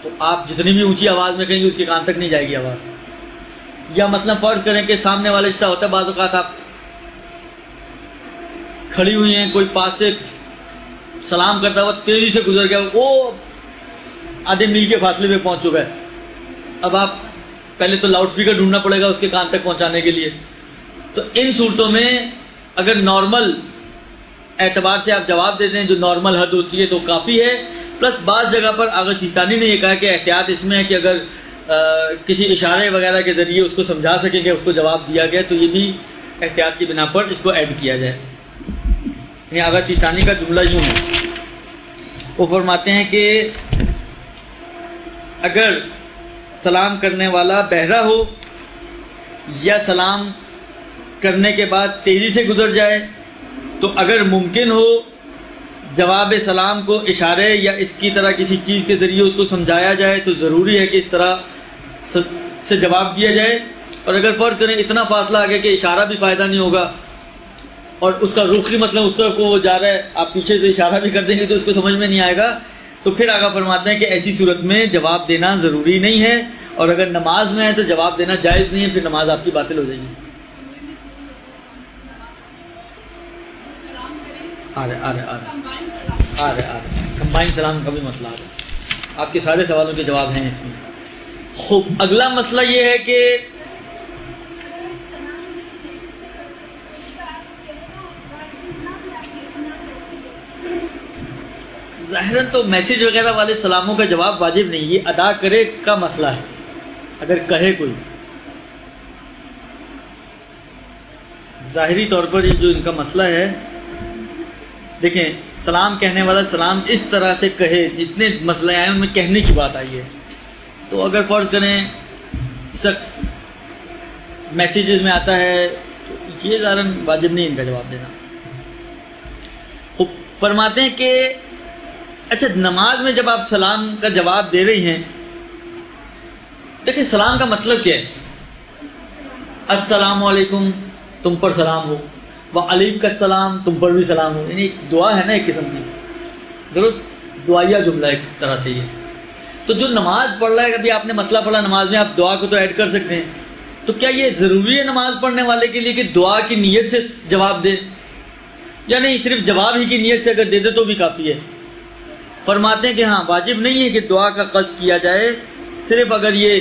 S2: تو آپ جتنی بھی اونچی آواز میں کہیں گے اس کے کان تک نہیں جائے گی آواز. یا مثلا فرض کریں کہ سامنے والے جیسا ہوتا ہے بعض اوقات آپ کھڑی ہوئی ہیں، کوئی پاس سے سلام کرتا ہوا تیزی سے گزر گیا، وہ آدھے میل کے فاصلے پہ پہنچ چکا ہے. اب آپ پہلے تو لاؤڈ اسپیکر ڈھونڈنا پڑے گا اس کے کان تک پہنچانے کے لیے. تو ان صورتوں میں اگر نارمل اعتبار سے آپ جواب دے دیں جو نارمل حد ہوتی ہے تو کافی ہے. پلس بعض جگہ پر آغا سیستانی نے یہ کہا کہ احتیاط اس میں ہے کہ اگر کسی اشارے وغیرہ کے ذریعے اس کو سمجھا سکیں کہ اس کو جواب دیا گیا تو یہ بھی احتیاط کی بنا پر اس کو ایڈ کیا جائے. یعنی آغا سیستانی کا جملہ یوں ہے، وہ فرماتے ہیں کہ اگر سلام کرنے والا بہرا ہو یا سلام کرنے کے بعد تیزی سے گزر جائے تو اگر ممکن ہو جواب سلام کو اشارے یا اس کی طرح کسی چیز کے ذریعے اس کو سمجھایا جائے تو ضروری ہے کہ اس طرح سے جواب دیا جائے. اور اگر فرض کریں اتنا فاصلہ آ گیا کہ اشارہ بھی فائدہ نہیں ہوگا اور اس کا رخ ہی مطلب اس طرف کو وہ جا رہا ہے، آپ پیچھے سے اشارہ بھی کر دیں گے تو اس کو سمجھ میں نہیں آئے گا، تو پھر آگا فرماتے ہیں کہ ایسی صورت میں جواب دینا ضروری نہیں ہے. اور اگر نماز میں ہے تو جواب دینا جائز نہیں ہے، پھر نماز آپ کی باطل ہو جائے گی. آ رہے کمبائن سلام کا بھی مسئلہ آ رہا ہے. آپ کے سارے سوالوں کے جواب ہیں اس میں. خوب، اگلا مسئلہ یہ ہے کہ ظاہراً تو میسیج وغیرہ والے سلاموں کا جواب واجب نہیں، یہ ادا کرے کا مسئلہ ہے. اگر کہے کوئی، ظاہری طور پر یہ جو ان کا مسئلہ ہے، دیکھیں سلام کہنے والا سلام اس طرح سے کہے، جتنے مسئلے آئے ان میں کہنے کی بات آئی ہے. تو اگر فرض کریں میسیجز میں آتا ہے تو یہ ظاہراً واجب نہیں ان کا جواب دینا. فرماتے ہیں کہ اچھا نماز میں جب آپ سلام کا جواب دے رہی ہیں، دیکھیں سلام کا مطلب کیا ہے؟ السلام علیکم، تم پر سلام ہو، وعلیکم السلام، تم پر بھی سلام ہو. یعنی ایک دعا ہے نا ایک قسم کی، درست دعائیہ جملہ ایک طرح سے. یہ تو جو نماز پڑھ رہا ہے، کبھی آپ نے مسئلہ پڑھا نماز میں، آپ دعا کو تو ایڈ کر سکتے ہیں. تو کیا یہ ضروری ہے نماز پڑھنے والے کے لیے کہ دعا کی نیت سے جواب دے، یا نہیں صرف جواب ہی کی نیت سے اگر دے دے تو بھی کافی ہے؟ فرماتے ہیں کہ ہاں واجب نہیں ہے کہ دعا کا قصد کیا جائے، صرف اگر یہ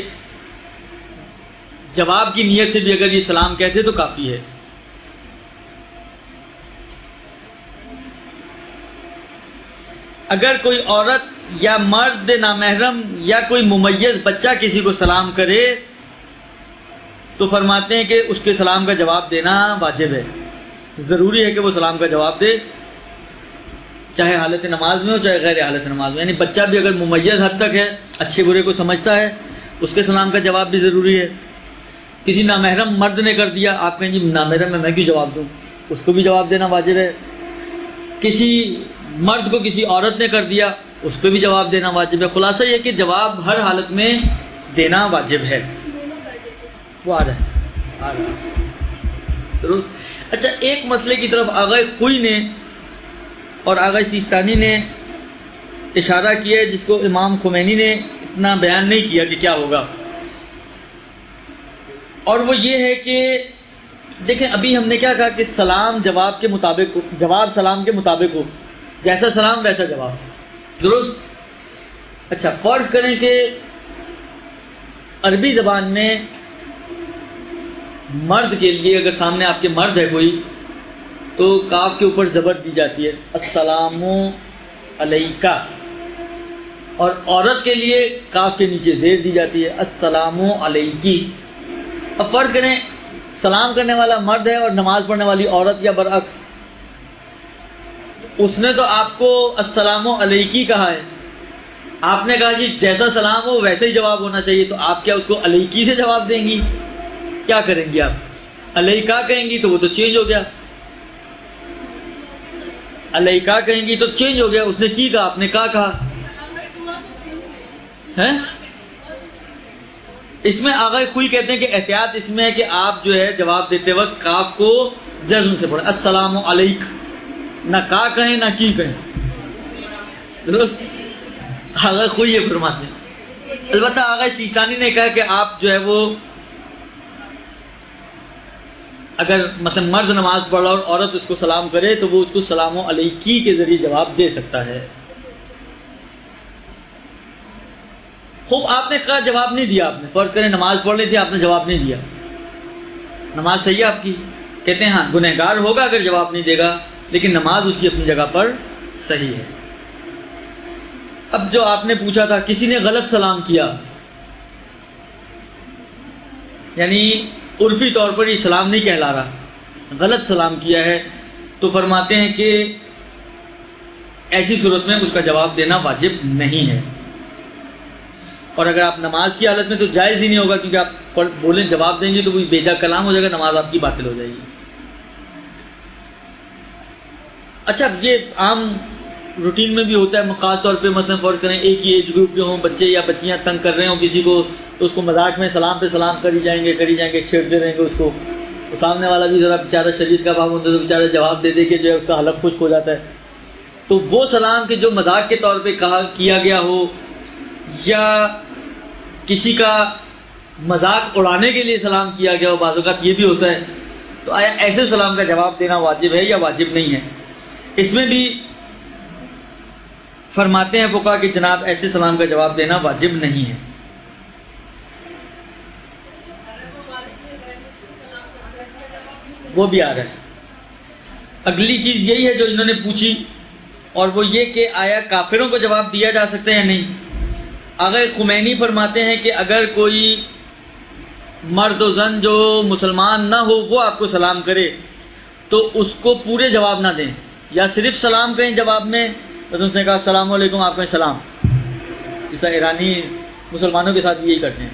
S2: جواب کی نیت سے بھی اگر یہ سلام کہتے تو کافی ہے. اگر کوئی عورت یا مرد نامحرم یا کوئی ممیز بچہ کسی کو سلام کرے تو فرماتے ہیں کہ اس کے سلام کا جواب دینا واجب ہے. ضروری ہے کہ وہ سلام کا جواب دے، چاہے حالت نماز میں ہو چاہے غیر حالت نماز میں. یعنی بچہ بھی اگر ممیز حد تک ہے، اچھے برے کو سمجھتا ہے، اس کے سلام کا جواب بھی ضروری ہے. کسی نامحرم مرد نے کر دیا، آپ کہیں جی نامحرم میں کیوں جواب دوں، اس کو بھی جواب دینا واجب ہے. کسی مرد کو کسی عورت نے کر دیا، اس پہ بھی جواب دینا واجب ہے. خلاصہ یہ کہ جواب ہر حالت میں دینا واجب ہے. وہ آ رہا ہے درست. اچھا ایک مسئلے کی طرف آغا خوئی نے اور آغا سیستانی نے اشارہ کیا ہے، جس کو امام خمینی نے اتنا بیان نہیں کیا کہ کیا ہوگا، اور وہ یہ ہے کہ دیکھیں ابھی ہم نے کیا کہا کہ سلام جواب کے مطابق، جواب سلام کے مطابق ہو، جیسا سلام ویسا جواب، درست. اچھا فرض کریں کہ عربی زبان میں مرد کے لیے اگر سامنے آپ کے مرد ہے کوئی تو کاف کے اوپر زبر دی جاتی ہے، السلام علیکہ، اور عورت کے لیے کاف کے نیچے زیر دی جاتی ہے، السلام علیکی. اب فرض کریں سلام کرنے والا مرد ہے اور نماز پڑھنے والی عورت، یا برعکس، اس نے تو آپ کو السلام علیکی کہا ہے، آپ نے کہا جی جیسا سلام ہو ویسے ہی جواب ہونا چاہیے، تو آپ کیا اس کو علیکی سے جواب دیں گی؟ کیا کریں گی آپ؟ علیکہ کہیں گی تو وہ تو چینج ہو گیا، علیکہ کہیں گی تو چینج ہو گیا. اس نے کی کہا، آپ نے کہا ہے. اس میں آغا خوئی کہتے ہیں کہ احتیاط اس میں ہے کہ آپ جو ہے جواب دیتے وقت کاف کو جزم سے پڑھیں، السلام علیک، نہ کا کہیں نہ کی کہیں، درست. آغا خوئی یہ فرماتے ہیں. البتہ آغا سیستانی نے کہا کہ آپ جو ہے وہ اگر مثلا مرد نماز پڑھ رہا اور عورت اس کو سلام کرے تو وہ اس کو سلام علیکی کے ذریعے جواب دے سکتا ہے. خوب، آپ نے کہا جواب نہیں دیا، آپ نے فرض کریں نماز پڑھ لی تھی، آپ نے جواب نہیں دیا، نماز صحیح ہے آپ کی؟ کہتے ہیں ہاں گنہگار ہوگا اگر جواب نہیں دے گا، لیکن نماز اس کی اپنی جگہ پر صحیح ہے۔ اب جو آپ نے پوچھا تھا کسی نے غلط سلام کیا، یعنی عرفی طور پر یہ سلام نہیں کہلا رہا، غلط سلام کیا ہے، تو فرماتے ہیں کہ ایسی صورت میں اس کا جواب دینا واجب نہیں ہے۔ اور اگر آپ نماز کی حالت میں تو جائز ہی نہیں ہوگا، کیونکہ آپ بولیں جواب دیں گے تو کوئی بیجا کلام ہو جائے گا، نماز آپ کی باطل ہو جائے گی۔ اچھا، یہ عام روٹین میں بھی ہوتا ہے، خاص طور پہ مثلا فرض کریں ایک ہی ایج گروپ کے ہوں بچے یا بچیاں تنگ کر رہے ہوں کسی کو، تو اس کو مذاق میں سلام پہ سلام کری جائیں گے چھیڑتے رہیں گے اس کو، تو سامنے والا بھی ذرا بیچارہ شریر کا پابند ہے تو بیچارہ جواب دے دے کے جو ہے اس کا حلق خشک ہو جاتا ہے۔ تو وہ سلام کہ جو مذاق کے طور پہ کیا گیا ہو یا کسی کا مذاق اڑانے کے لیے سلام کیا گیا ہو، بعض اوقات یہ بھی ہوتا ہے، تو آیا ایسے سلام کا جواب دینا واجب ہے یا واجب نہیں ہے؟ اس میں بھی فرماتے ہیں فقہا کہ جناب ایسے سلام کا جواب دینا واجب نہیں ہے۔ وہ بھی آ رہا ہے۔ اگلی چیز یہی ہے جو انہوں نے پوچھی، اور وہ یہ کہ آیا کافروں کو جواب دیا جا سکتا ہے یا نہیں؟ اگر خمینی فرماتے ہیں کہ اگر کوئی مرد و زن جو مسلمان نہ ہو وہ آپ کو سلام کرے تو اس کو پورے جواب نہ دیں، یا صرف سلام کہیں جواب میں، بس اس نے کہا السلام علیکم، آپ کہیں سلام، جس طرح ایرانی مسلمانوں کے ساتھ یہی کرتے ہیں،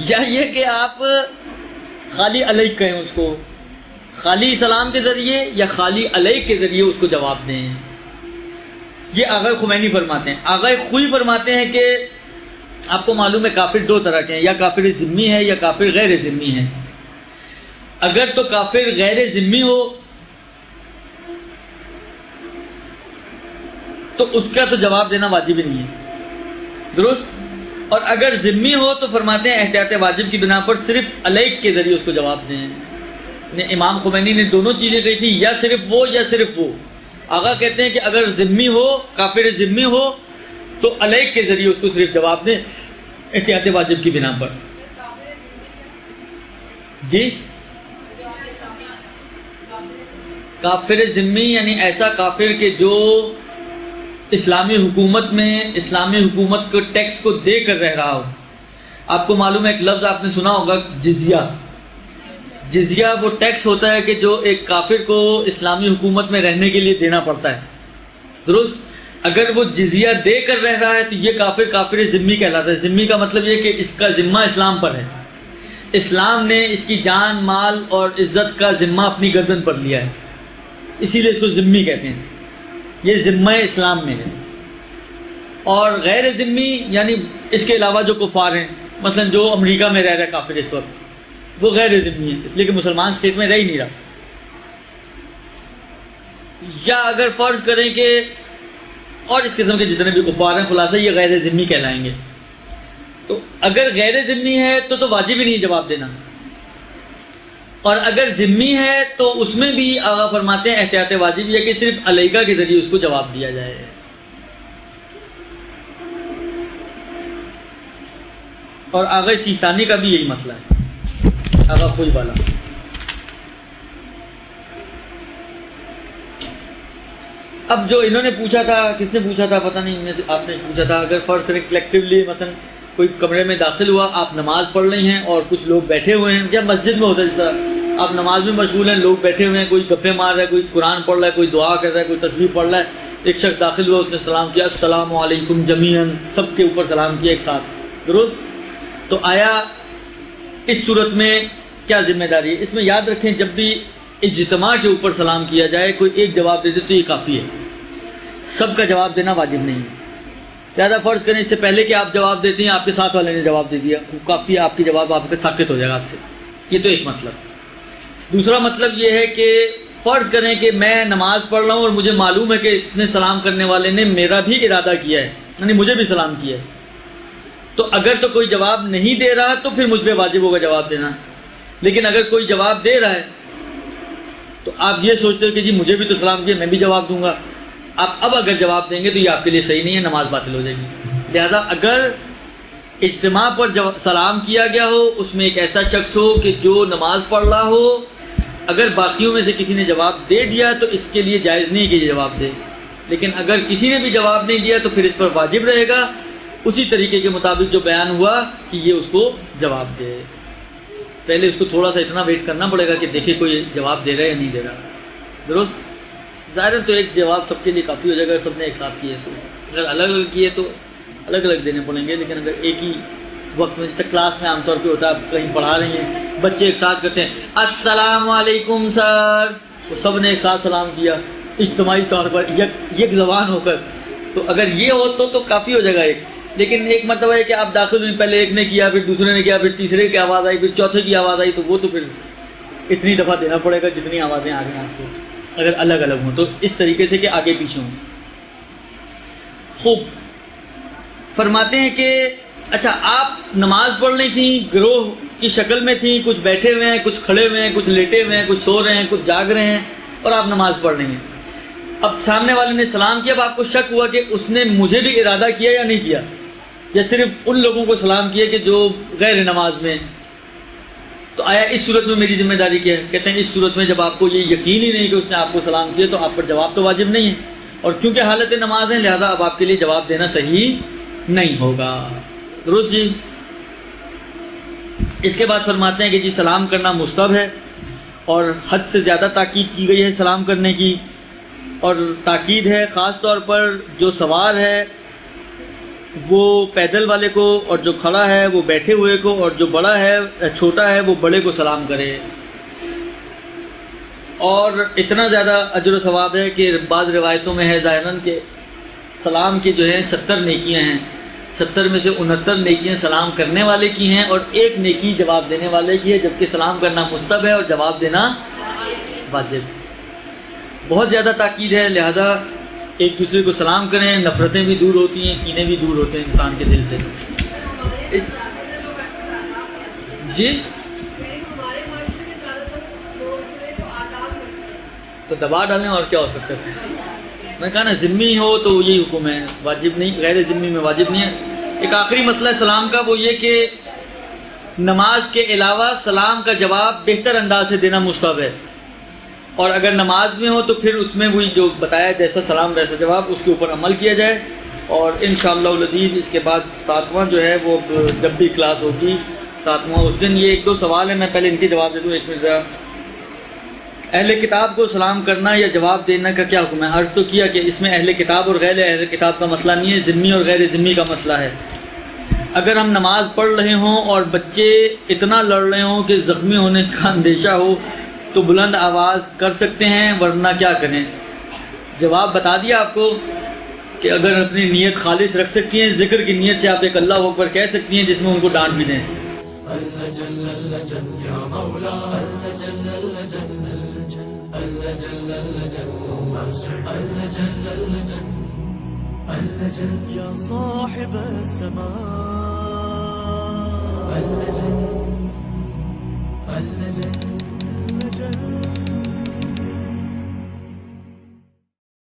S2: یا یہ کہ آپ خالی علیک کہیں اس کو، خالی سلام کے ذریعے یا خالی علیک کے ذریعے اس کو جواب دیں۔ یہ آغا خمینی فرماتے ہیں۔ آغا خوئی فرماتے ہیں کہ آپ کو معلوم ہے کافر دو طرح کے ہیں، یا کافر ذمی ہے یا کافر غیر ذمی ہے۔ اگر تو کافر غیر ذمی ہو تو اس کا تو جواب دینا واجب ہی نہیں ہے، درست؟ اور اگر ذمی ہو تو فرماتے ہیں احتیاط واجب کی بنا پر صرف علیک کے ذریعے اس کو جواب دیں۔ امام خمینی نے دونوں چیزیں کہی تھی، یا صرف وہ یا صرف وہ۔ آغا کہتے ہیں کہ اگر ذمی ہو، کافر ذمی ہو، تو علیک کے ذریعے اس کو صرف جواب دیں احتیاط واجب کی بنا پر۔ جی، کافر ذمی یعنی ایسا کافر کہ جو اسلامی حکومت میں اسلامی حکومت کو ٹیکس کو دے کر رہ رہا ہو۔ آپ کو معلوم ہے ایک لفظ آپ نے سنا ہوگا، جزیہ۔ جزیہ وہ ٹیکس ہوتا ہے کہ جو ایک کافر کو اسلامی حکومت میں رہنے کے لیے دینا پڑتا ہے، درست؟ اگر وہ جزیہ دے کر رہ رہا ہے تو یہ کافر کافر ذمی کہلاتا ہے۔ ذمی کا مطلب یہ کہ اس کا ذمہ اسلام پر ہے، اسلام نے اس کی جان مال اور عزت کا ذمہ اپنی گردن پر لیا ہے، اسی لیے اس کو ذمی کہتے ہیں، یہ ذمہ اسلام میں ہے۔ اور غیر ذمی یعنی اس کے علاوہ جو کفار ہیں، مثلا جو امریکہ میں رہ رہا ہے کافر اس وقت، وہ غیر ذمی ہے، اس لیے کہ مسلمان اسٹیٹ میں رہ ہی نہیں رہا۔ یا اگر فرض کریں کہ اور اس قسم کے جتنے بھی کفار ہیں خلاصہ یہ غیر ذمی کہلائیں گے، تو اگر غیر ذمی ہے تو واجب ہی نہیں جواب دینا، اور اگر ذمی ہے تو اس میں بھی آغا فرماتے ہیں احتیاط واجب یہ کہ صرف علیکہ کے ذریعے اس کو جواب دیا جائے۔ اور آغا سیستانی کا بھی یہی مسئلہ ہے، آغا خوئی والا۔ اب جو انہوں نے پوچھا تھا، کس نے پوچھا تھا پتہ نہیں، میں سے آپ نے پوچھا تھا، اگر فرض کریں کلیکٹیولی مثلا کوئی کمرے میں داخل ہوا، آپ نماز پڑھ رہی ہیں اور کچھ لوگ بیٹھے ہوئے ہیں، یا مسجد میں ہوتا ہے جس طرح آپ نماز میں مشغول ہیں، لوگ بیٹھے ہوئے ہیں، کوئی گپے مار رہا ہے، کوئی قرآن پڑھ رہا ہے، کوئی دعا کر رہا ہے، کوئی تسبیح پڑھ رہا ہے، ایک شخص داخل ہوا، اس نے سلام کیا، السلام علیکم جمیعاً، سب کے اوپر سلام کیا ایک ساتھ، درست؟ تو آیا اس صورت میں کیا ذمہ داری ہے؟ اس میں یاد رکھیں جب بھی اجتماع کے اوپر سلام کیا جائے، کوئی ایک جواب دے دے تو یہ کافی ہے، سب کا جواب دینا واجب نہیں ہے۔ لہٰذا فرض کریں اس سے پہلے کہ آپ جواب دیتے ہیں آپ کے ساتھ والے نے جواب دے دیا، کافی ہے، آپ کی جواب آپ کے ساکت ہو جائے گا آپ سے، یہ تو ایک مطلب۔ دوسرا مطلب یہ ہے کہ فرض کریں کہ میں نماز پڑھ رہا ہوں اور مجھے معلوم ہے کہ اس نے سلام کرنے والے نے میرا بھی ارادہ کیا ہے، یعنی مجھے بھی سلام کیا ہے، تو اگر تو کوئی جواب نہیں دے رہا تو پھر مجھ پہ واجب ہوگا جواب دینا، لیکن اگر کوئی جواب دے رہا ہے تو آپ یہ سوچتے ہو کہ جی مجھے بھی تو سلام کیا، میں بھی جواب دوں گا، آپ اب اگر جواب دیں گے تو یہ آپ کے لیے صحیح نہیں ہے، نماز باطل ہو جائے گی۔ لہذا اگر اجتماع پر سلام کیا گیا ہو اس میں ایک ایسا شخص ہو کہ جو نماز پڑھ رہا ہو، اگر باقیوں میں سے کسی نے جواب دے دیا تو اس کے لیے جائز نہیں کہ یہ جواب دے، لیکن اگر کسی نے بھی جواب نہیں دیا تو پھر اس پر واجب رہے گا اسی طریقے کے مطابق جو بیان ہوا کہ یہ اس کو جواب دے۔ پہلے اس کو تھوڑا سا اتنا ویٹ کرنا پڑے گا کہ دیکھے کوئی جواب دے رہا ہے یا نہیں دے رہا، درست؟ ظاہر تو ایک جواب سب کے لیے کافی ہو جائے گا، سب نے ایک ساتھ کیے تو، اگر الگ الگ کیے تو الگ الگ دینے پڑیں گے، لیکن اگر ایک ہی وقت میں، جیسے کلاس میں عام طور پہ ہوتا ہے، آپ کہیں پڑھا رہی ہیں، بچے ایک ساتھ کرتے ہیں السلام علیکم سر، تو سب نے ایک ساتھ سلام کیا اجتماعی طور پر یک زبان ہو کر، تو اگر یہ ہو تو کافی ہو جائے گا ایک۔ لیکن ایک مرتبہ ہے کہ آپ داخل ہوئیں، پہلے ایک نے کیا، پھر دوسرے نے کیا، پھر تیسرے کی آواز آئی، پھر چوتھے کی آواز آئی، تو وہ تو پھر اتنی دفعہ دینا پڑے گا جتنی آوازیں آ رہی ہیں آپ کو، اگر الگ الگ ہوں تو اس طریقے سے کہ آگے پیچھے ہوں۔ خوب فرماتے ہیں کہ اچھا آپ نماز پڑھ رہی تھیں، گروہ کی شکل میں تھیں، کچھ بیٹھے ہوئے ہیں، کچھ کھڑے ہوئے ہیں، کچھ لیٹے ہوئے ہیں، کچھ سو رہے ہیں، کچھ جاگ رہے ہیں، اور آپ نماز پڑھ رہی ہیں۔ اب سامنے والے نے سلام کیا، اب آپ کو شک ہوا کہ اس نے مجھے بھی ارادہ کیا یا نہیں کیا، یا صرف ان لوگوں کو سلام کیا کہ جو غیر نماز میں، تو آیا اس صورت میں میری ذمہ داری کیا ہے؟ کہتے ہیں اس صورت میں جب آپ کو یہ یقین ہی نہیں کہ اس نے آپ کو سلام کیا تو آپ پر جواب تو واجب نہیں ہے، اور چونکہ حالت نماز ہے لہذا اب آپ کے لیے جواب دینا صحیح نہیں ہوگا، درست جی؟ اس کے بعد فرماتے ہیں کہ جی سلام کرنا مستحب ہے، اور حد سے زیادہ تاکید کی گئی ہے سلام کرنے کی، اور تاکید ہے خاص طور پر جو سوار ہے وہ پیدل والے کو، اور جو کھڑا ہے وہ بیٹھے ہوئے کو، اور جو بڑا ہے چھوٹا ہے وہ بڑے کو سلام کرے۔ اور اتنا زیادہ اجر و ثواب ہے کہ بعض روایتوں میں ہے ظاہراً کہ سلام کے جو ہیں 70 نیکیاں ہیں، 70 میں سے 69 نیکیاں سلام کرنے والے کی ہیں، اور ایک نیکی جواب دینے والے کی ہے، جبکہ سلام کرنا مستحب ہے اور جواب دینا واجب۔ بہت زیادہ تاکید ہے، لہذا ایک دوسرے کو سلام کریں، نفرتیں بھی دور ہوتی ہیں، کینے بھی دور ہوتے ہیں انسان کے دل سے۔ جی تو دبا ڈالیں، اور کیا ہو سکتا ہے؟ میں کہا نا ذمی ہو تو یہی حکم ہے، واجب نہیں، غیر ذمی میں واجب نہیں ہے۔ ایک آخری مسئلہ ہے سلام کا، وہ یہ کہ نماز کے علاوہ سلام کا جواب بہتر انداز سے دینا مستحب ہے، اور اگر نماز میں ہو تو پھر اس میں وہی جو بتایا جیسا سلام ویسا جواب، اس کے اوپر عمل کیا جائے۔ اور انشاءاللہ العزیز اس کے بعد 7واں جو ہے وہ جب بھی کلاس ہوگی 7واں اس دن، یہ 1-2 سوال ہیں، میں پہلے ان کے جواب دے دوں۔ ایک منٹ ذرا، اہل کتاب کو سلام کرنا یا جواب دینا کا کیا حکم ہے؟ عرض تو کیا کہ اس میں اہل کتاب اور غیر اہل کتاب کا مسئلہ نہیں ہے، ذمی اور غیر ذمی کا مسئلہ ہے۔ اگر ہم نماز پڑھ رہے ہوں اور بچے اتنا لڑ رہے ہوں کہ زخمی ہونے کا اندیشہ ہو تو بلند آواز کر سکتے ہیں، ورنہ کیا کریں؟ جواب بتا دیا آپ کو کہ اگر اپنی نیت خالص رکھ سکتی ہیں، ذکر کی نیت سے آپ ایک اللہ اکبر کہہ سکتی ہیں، جس میں ان کو ڈانٹ بھی دیں۔
S1: يا صاحب السماء